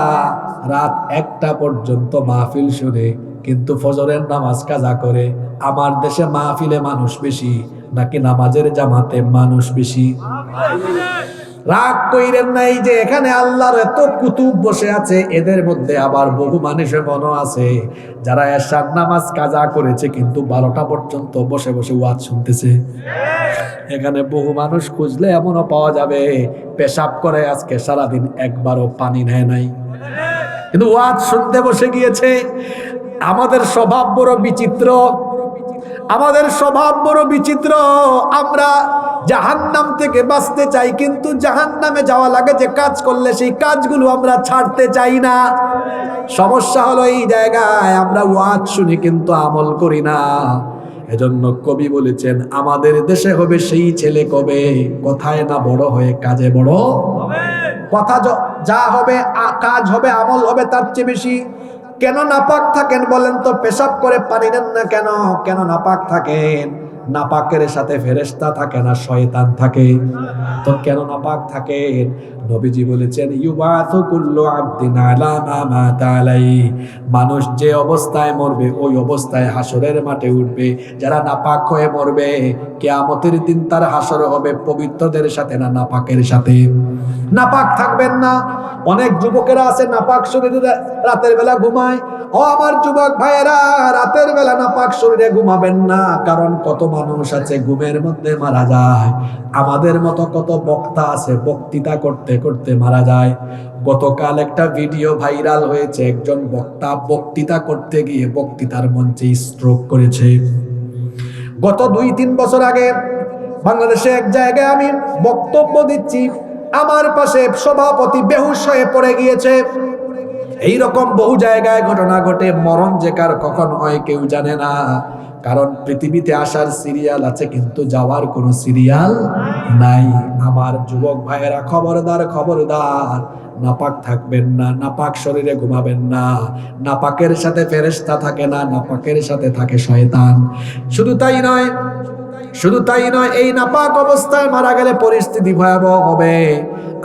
রাত 1টা পর্যন্ত মাহফিল শুনে, কিন্তু ফজরের নামাজ কাজা করে। আমার দেশে মাহফিলে মানুষ বেশি নাকি নামাজের জামাতে মানুষ বেশি? রাগ কইরেন নাই যে এখানে আল্লাহর এত কুতুব বসে আছে, এদের মধ্যে আবার বহু মানুষ এমনও আছে যারা এশার নামাজ কাজা করেছে, কিন্তু 12টা পর্যন্ত বসে বসে ওয়াজ শুনতেছে। এখানে বহু মানুষ খুঁজলে এমনও পাওয়া যাবে, পেশাব করে আজকে সারাদিন একবারও পানি নেয় নাই, কিন্তু ওয়াজ শুনতে বসে গিয়েছে। আমাদের স্বভাব বড় বিচিত্র, আমাদের স্বভাব বড় বিচিত্র। আমরা জাহান্নাম থেকে বাঁচতে চাই, কিন্তু জাহান্নামে যাওয়া লাগে যে কাজ করলে সেই কাজগুলো আমরা ছাড়তে চাই না। সমস্যা হলো এই জায়গায়, আমরা ওয়াজ শুনি কিন্তু আমল করি না। এজন্য কবি বলেছেন, আমাদের দেশে হবে সেই ছেলে কবে, কথায় না বড় হয়ে কাজে বড় হবে। কথা যা হবে, কাজ হবে, আমল হবে তার চেয়ে বেশি। কেন নাপাক থাকেন বলেন তো? পেশাব করে পানি নেন না কেন? কেন নাপাক থাকেন? নাপাকের সাথে ফেরেশতা থাকে না, শয়তান থাকে। তো কেন নাপাক থাকেন? নবীজি বলেছেন, ইউবাতু কুল্লু আবদিন আলা মা মাতা আলাইহি, মানুষ যে অবস্থায় মরবে ওই অবস্থায় হাসরের মাঠে উঠবে। যারা নাপাক হয়ে মরবে, কিয়ামতের দিন তার হাসর হবে পবিত্রদের সাথে না নাপাকের সাথে? নাপাক থাকবেন না, অনেক যুবকেরা আছে নাপাক শরীরে রাতের বেলা ঘুমায়। ও আমার যুবক ভাইয়েরা, রাতের বেলা নাপাক শরীরে ঘুমাবেন না, কারণ কত মানুষ আছে ঘুমের মধ্যে মারা যায়। আমাদের মতো কত বক্তা আছে বক্তৃতা করতে করতে মারা যায়। গতকাল একটা ভিডিও ভাইরাল হয়েছে, একজন বক্তা বক্তৃতা করতে গিয়ে বক্তৃতার মঞ্চে স্ট্রোক করেছে। গত 2-3 বছর আগে বাংলাদেশে এক জায়গায় আমি বক্তব্য দিচ্ছি, আমার পাশে সভাপতি বেহুশ হয়ে পড়ে গিয়েছে। এইরকম বহু জায়গায় ঘটনা ঘটে। মরণ যে কার কখন হয় কেউ জানে না, কারণ পৃথিবীতে আসার সিরিয়াল আছে কিন্তু যাওয়ার কোনো সিরিয়াল নাই। আমার যুবক ভাইয়েরা, খবরদার খবরদার, নাপাক থাকবেন না, নাপাক শরীরে ঘুমাবেন না। নাপাকের সাথে ফেরেশতা থাকে না, নাপাকের সাথে থাকে শয়তান। শুধু তাই নয়, এই নাপাক অবস্থায় মারা গেলে পরিস্থিতি ভয়াবহ হবে।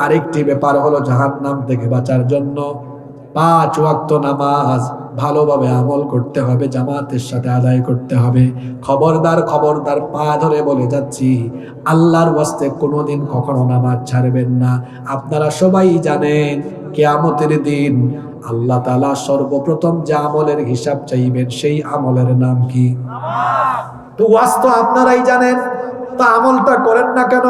আরেকটি ব্যাপার হলো, জাহান্নাম থেকে বাঁচার জন্য 5 ওয়াক্ত নামাজ ভালোভাবে আমল করতে হবে, জামাতের সাথে আদায় করতে হবে। খবরদার খবরদার, পা ধরে বলে যাচ্ছি, আল্লাহর ওয়াস্তে কোনোদিন কখনো নামাজ ছাড়বেন না। আপনারা সবাই জানেন, কিয়ামতের দিন আল্লাহ তাআলা সর্বপ্রথম যে আমলের হিসাব চাইবেন, সেই আমলের নাম কি? তো ওয়াজ তো আপনারাই জানেন, তা আমলটা করেন না কেন?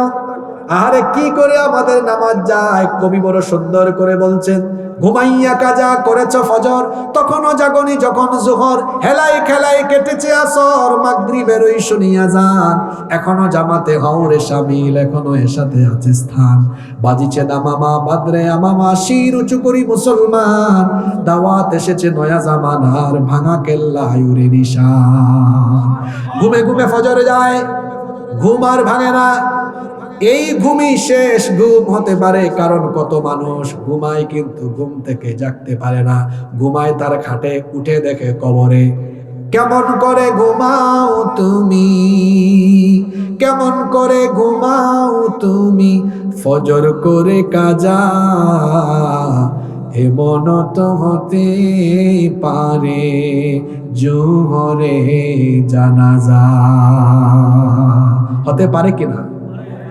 আরে কি করে আমাদের নামাজ যায়? কবি বড় সুন্দর করে বলছেন, ঘুমাইয়া কাজা করেছ ফজর, তখনও জাগনি যখন জোহর, হেলাই খেলাই কেটেছে আসর, মাগরিবের ওই শুনিয়া যান, এখনো জামাতে হও রে শামিল, এখনো এর সাথে আছে স্থান। বাজিছে দামামা বাদরে আমামা, শির উঁচু করি মুসলমান, দাওয়াত এসেছে নয়া জামানার, ভাঙা কেল্লা আয়ুরে নিশান। ঘুমে ঘুমে ফজর যায়, ঘুম আর ভাঙে না। এই ঘুমই শেষ ঘুম হতে পারে, কারণ কত মানুষ ঘুমায় কিন্তু ঘুম থেকে জাগতে পারে না। ঘুমায় তার খাটে, উঠে দেখে কবরে। কেমন করে ঘুমাও তুমি, কেমন করে ঘুমাও তুমি, ফজর করে কাজা, এমন তো হতে পারে জোহরে জানাজা। হতে পারে কিনা?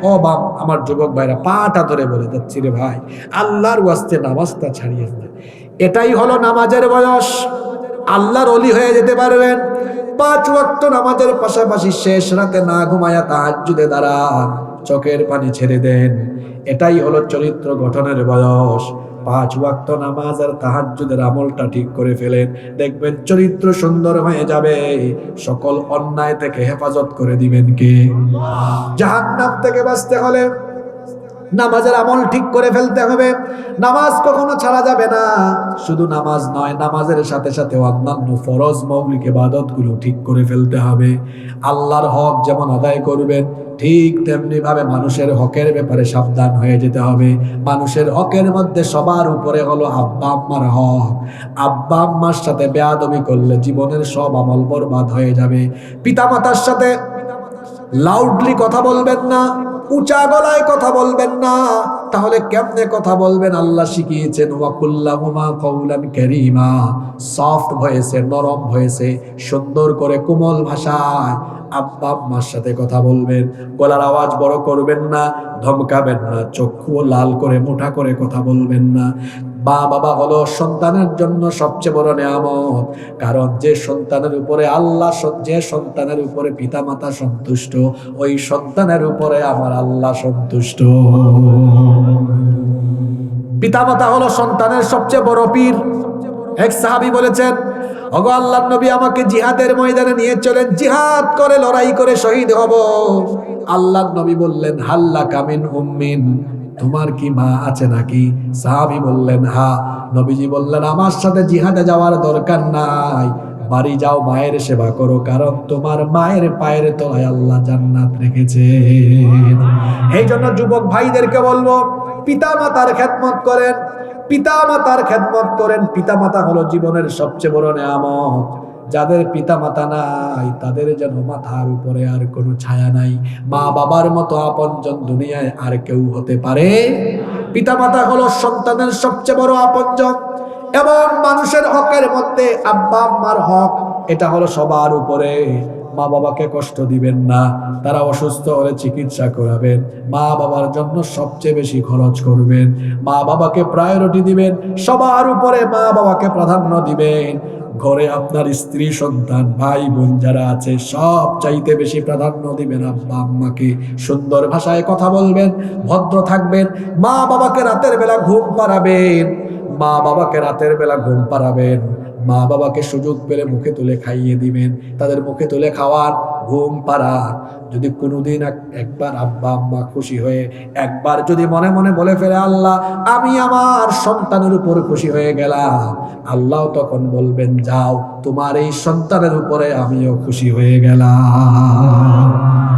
ও বাপ, আমার যুবক ভাইরা, পাটা ধরে বলে যাচ্ছি রে ভাই, আল্লাহর ওয়াস্তে নামাজটা ছাড়িয়ে না। এটাই হলো নামাজের বয়স। আল্লাহর ওলি হয়ে যেতে পারবেন 5 ওয়াক্ত নামাজের পাশাপাশি শেষ রাতে না ঘুমায়া তাহাজ্জুদে দাঁড়ান, চোখের পানি ছেড়ে দেন। এটাই হলো চরিত্র গঠনের বয়স। 5 ওয়াক্ত নামাজ আর তাহাজ্জুদের আমলটা ঠিক করে ফেলেন, দেখবেন চরিত্র সুন্দর হয়ে যাবে। সকল অন্যায় থেকে হেফাজত করে দিবেন কে? জাহান্নাম থেকে বাঁচতে হলে নামাজের আমল ঠিক করে ফেলতে হবে। নামাজ কখনো ছাড়া যাবে না। শুধু নামাজ নয়, নামাজের সাথে সাথে অন্যান্য ফরজ মৌলিক ইবাদতগুলো ঠিক করে ফেলতে হবে। আল্লাহর হক যেমন আদায় করবেন, ঠিক তেমনি ভাবে মানুষের হকের ব্যাপারে সাবধান হয়ে যেতে হবে। মানুষের হকের মধ্যে সবার উপরে হলো আব্বা আম্মার হক। আব্বা আম্মার সাথে বেয়াদবি করলে জীবনের সব আমল বরবাদ হয়ে যাবে। পিতামাতার সাথে লাউডলি কথা বলবেন না, উঁচা গলায় কথা বলবেন না। তাহলে কেমনে কথা বলবেন? আল্লাহ শিখিয়েছেন, ওয়াকুল্লাহুমা কওলান কারীমা, সফট ভয়েসে, নরম ভয়েসে, সুন্দর করে কোমল ভাষায় আব্বা আম্মার সাথে কথা বলবেন। গলার আওয়াজ বড় করবেন না, ধমকাবেন না, চক্ষু লাল করে মোটা করে কথা বলবেন না। মা বাবা হলো সন্তানের জন্য সবচেয়ে বড় নেয়ামত, কারণ যে সন্তানের উপরে আল্লাহ, যে সন্তানের উপরে পিতামাতা সন্তুষ্ট, ওই সন্তানের উপরে আমার আল্লাহ সন্তুষ্ট। পিতামাতা হলো সন্তানের সবচেয়ে বড় পীর। এক সাহাবী বলেছেন, ওগো আল্লাহর নবী, আমাকে জিহাদের ময়দানে নিয়ে চলেন, জিহাদ করে লড়াই করে শহীদ হব। আল্লাহর নবী বললেন, হাল্লাকা মিন উম্মিন, তোমার কি মা আছে নাকি? সাহাবী বললেন, হ্যাঁ। নবীজি বললেন, আমার সাথে জিহাদে যাওয়ার দরকার নাই, বাড়ি যাও, মায়ের সেবা করো, কারণ তোমার মায়ের পায়ের তলায় আল্লাহ জান্নাত রেখেছে। এই জন্য যুবক ভাইদেরকে বলবো, পিতা মাতার খেদমত করেন, পিতা মাতার খেদমত করেন। পিতা মাতা হলো জীবনের সবচেয়ে বড় নেয়ামত। যাদের পিতা মাতা নাই, তাদের যেন মাথার উপরে আর কোনো ছায়া নাই। মা বাবার মতো আপনজন দুনিয়ায় আর কেউ হতে পারে। পিতা মাতা হলো সন্তানের সবচেয়ে বড় আপনজন, এবং মানুষের হকের মধ্যে আব্বা আম্মার হক, এটা হলো সবার উপরে। মা বাবাকে কষ্ট দিবেন না, তারা অসুস্থ হলে চিকিৎসা করাবেন, মা বাবার জন্য সবচেয়ে বেশি খরচ করবেন, মা বাবাকে প্রায়োরিটি দিবেন, সবার উপরে মা বাবাকে প্রাধান্য দিবেন। ঘরে আপনার স্ত্রী সন্তান ভাই বোন যারা আছে সব চাইতে বেশি প্রাধান্য দিবেন আব্বা আম্মাকে। সুন্দর ভাষায় কথা বলবেন, ভদ্র থাকবেন, মা বাবাকে রাতের বেলা ঘুম পাড়াবেন, মা বাবাকে রাতের বেলা ঘুম পাড়াবেন, মা বাবাকে সুযোগ পেলে মুখে তুলে খাইয়ে দিবেন, তাদের মুখে তুলে খাওয়ান, ঘুম পাড়ান। যদি কোনোদিন একবার আব্বা আম্মা খুশি হয়ে একবার যদি মনে মনে বলে ফেলে আল্লাহ আমি আমার সন্তানের উপর খুশি হয়ে গেলাম, আল্লাহ তখন বলবেন যাও তোমার এই সন্তানের উপরে আমিও খুশি হয়ে গেলাম।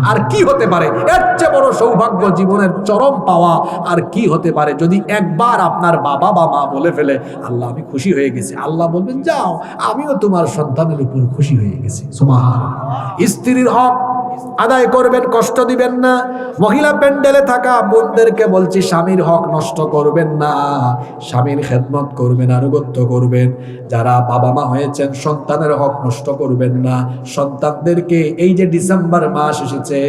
আর কি হতে পারে এর চেয়ে বড় সৌভাগ্য, জীবনের চরম পাওয়া আর কি হতে পারে? যদি একবার আপনার বাবা বা মা বলে ফেলে আল্লাহ আমি খুশি হয়ে গেছি, আল্লাহ বলবেন যাও আমিও তোমার সন্তানের উপর খুশি হয়ে গেছি। সুবহানাল্লাহ। স্ত্রীর হক আদায় করবেন, কষ্ট দিবেন না। মহিলা প্যান্ডেলে থাকা বোনদেরকে বলছি স্বামীর হক নষ্ট করবেন না, স্বামীর খেদমত করবেন, আনুগত্য করবেন। যারা বাবা মা হয়েছেন সন্তানের হক নষ্ট করবেন না। সন্তানদেরকে এই যে ডিসেম্বর মাস এসেছে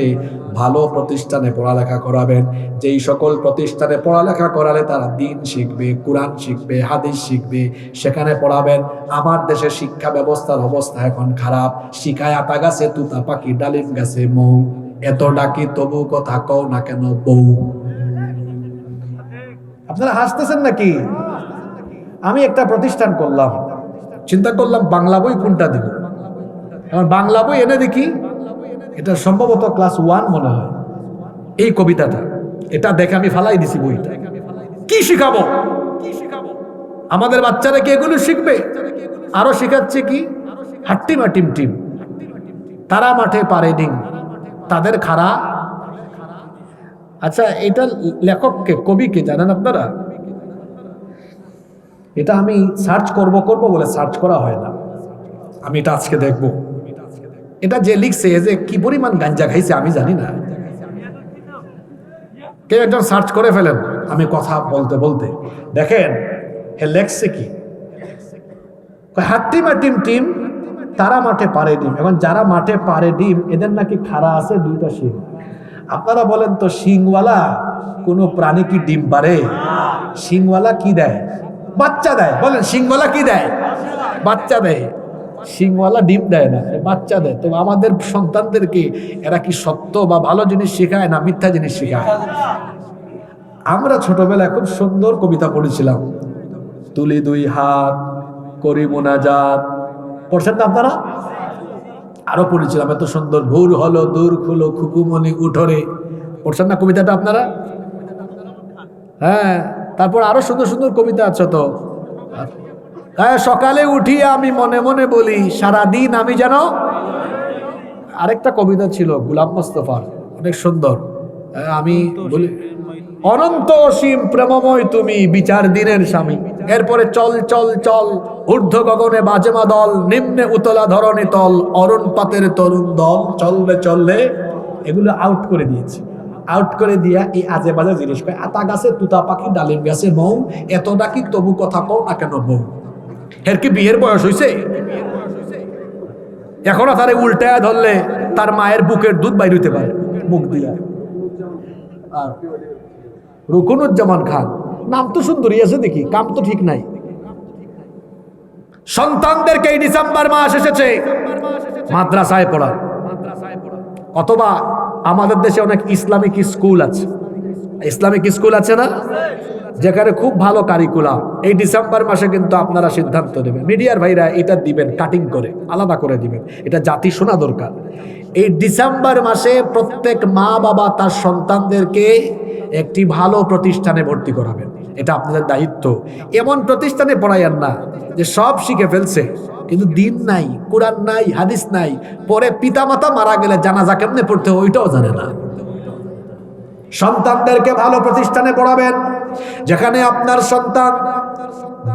ভালো প্রতিষ্ঠানে পড়ালেখা করাবেন, যেই সকল প্রতিষ্ঠানে পড়ালেখা করালে তারা দিন শিখবে, কোরআন শিখবে, হাদিস শিখবে, সেখানে পড়াবেন। আমার দেশের শিক্ষা ব্যবস্থার অবস্থা এখন খারাপ, শিখায় আতা গাছে তুতা পাখি ডালিম গাছে মৌ, এত ডাকি তবু কথা কও না কেন বউ। আপনারা হাসতেছেন নাকি? আমি একটা প্রতিষ্ঠান করলাম, চিন্তা করলাম বাংলা বই কোনটা দেব। আমার বাংলা বই এনে দেখি, এটা সম্ভবত ক্লাস 1 মনে হয়, এই কবিতাটা, এটা দেখে আমি ফালাই দিছি বইটা। কি শিখাবো? আমাদের বাচ্চারা কি এগুলো শিখবে? আরো শিখাচ্ছে কি হাট্টিমা টিম টিম, তারা মাঠে পারে ডিম, তাদের খাড়া। আচ্ছা এটা লেখককে, কবিকে জানেন আপনারা? এটা আমি সার্চ করব বলে সার্চ করা হয় না, আমি এটা আজকে দেখব। এটা যে লিখছে যে কি পরিমাণ গাঞ্জা খাইছে আমি জানি না, কেউ একজন সার্চ করে ফেলেন। আমি কথা বলতে বলতে দেখেন হে লেখছে কি, হাট্টিমা টিম টিম, তারা মাঠে পারে ডিম। এখন যারা মাঠে পারে ডিম এদের নাকি খাড়া আছে 2টা শিং। আপনারা বলেন তো শিংওয়ালা কোন প্রাণী কি ডিম পারে? শিংওয়ালা কি দেয়? বাচ্চা দেয়। বলেন শিংওয়ালা কি দেয়? বাচ্চা দেয়। শিংওয়ালা ডিম দেয় না, বাচ্চা দেয়। তো আমাদের সন্তানদেরকে এরা কি সত্য বা ভালো জিনিস শেখায় না মিথ্যা জিনিস শেখায়? আমরা ছোটবেলায় খুব সুন্দর কবিতা পড়েছিলাম, তুলি 2 হাত করি মোনাজাত, পড়ছেন না আপনারা? আরো পড়েছিলাম এত সুন্দর, ভোর হলো দূর খুলো খুকুমনি উঠোরে, পড়ছেন না কবিতাটা আপনারা? হ্যাঁ, তারপর আরো সুন্দর সুন্দর কবিতা আছে তো। হ্যাঁ, সকালে উঠি আমি মনে মনে বলি সারাদিন আমি যেন। আরেকটা কবিতা ছিল গোলাম মোস্তফার, অনেক সুন্দর, আমি বলি অনন্ত অসীম প্রেমময় তুমি বিচার দিনের স্বামী। এরপরে চল চল চল ঊর্ধ্ব গগনে বাজেমা দল, নিম্নে উতলা ধরণী তল, অরণ পাতের তরুণ দল চলবে চললে। এগুলো আউট করে দিয়েছি। আউট করে দিয়া এই আজে বাজে জিনিস কয়, আতা গাছে তুতা পাখি ডালিম গাছে মৌ, এত ডাকি তবু কথা কও না কেন বউ। এর কি বিয়ের বয়স হয়েছে? এখনো তারে উল্টায় ধরলে তার মায়ের বুকের দুধ বাইর হইতে পারে মুখ দিয়া। আর রুকনুজ্জামান খান নাম তো সুন্দরী আছে দেখি, কাম তো ঠিক নাই। সন্তানদেরকে এই ডিসেম্বর মাস এসেছে মাদ্রাসায় পড়া, অথবা আমাদের দেশে অনেক ইসলামিক স্কুল আছে, ইসলামিক স্কুল আছে না, যেখানে খুব ভালো কারিকুলাম। এই ডিসেম্বর মাসে কিন্তু আপনারা সিদ্ধান্ত নেবেন, মিডিয়ার ভাইরা এটা দিবেন, কাটিং করে আলাদা করে দিবেন, এটা জাতি শোনা দরকার। এই ডিসেম্বর মাসে প্রত্যেক মা বাবা তার সন্তানদেরকে একটি ভালো প্রতিষ্ঠানে ভর্তি করাবেন, এটা আপনাদের দায়িত্ব। এমন প্রতিষ্ঠানে পড়াইয়েন না যে সব শিখে ফেলছে কিন্তু দিন নাই, কোরআন নাই, হাদিস নাই, পরে পিতামাতা মারা গেলে জানাজা কেমনে পড়তে ওইটাও জানে না। সন্তানদেরকে ভালো প্রতিষ্ঠানে পড়াবেন যেখানে আপনার সন্তান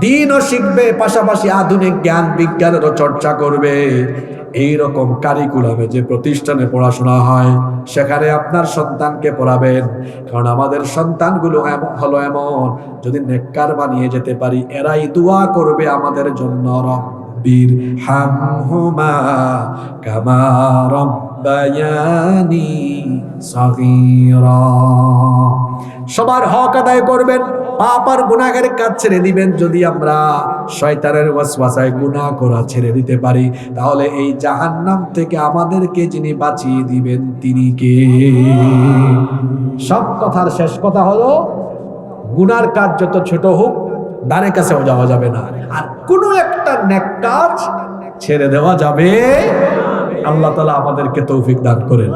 দিনও শিখবে, পাশাপাশি আধুনিক জ্ঞান বিজ্ঞানেরও চর্চা করবে। এইরকম কারিকুলামে যে প্রতিষ্ঠানে পড়াশোনা হয় সেখানে আপনার সন্তানকে পড়াবেন। কারণ আমাদের সন্তানগুলো হলো এমন, যদি নেককার বানিয়ে যেতে পারি এরাই দোয়া করবে আমাদের জন্য, রব্বির হামহুমা কামা রব্বায়ানি সগীরা। সবার হক আদায় করবেন, পাপ আর গুনাহের কাজ ছেড়ে দিবেন। যদি আমরা শয়তানের ওয়াসওয়াসায় গুনাহ করা ছেড়ে দিতে পারি, তাহলে এই জাহান্নাম থেকে আমাদেরকে যিনি বাঁচিয়ে দিবেন তিনি কে? সব কথার শেষ কথা হলো, গুনার কাজ যত ছোট হোক দ্বারে কাছেও যাওয়া যাবে না, আর কোনো একটা নেক কাজ ছেড়ে দেওয়া যাবে। আল্লাহ তাআলা আমাদেরকে তৌফিক দান করেন।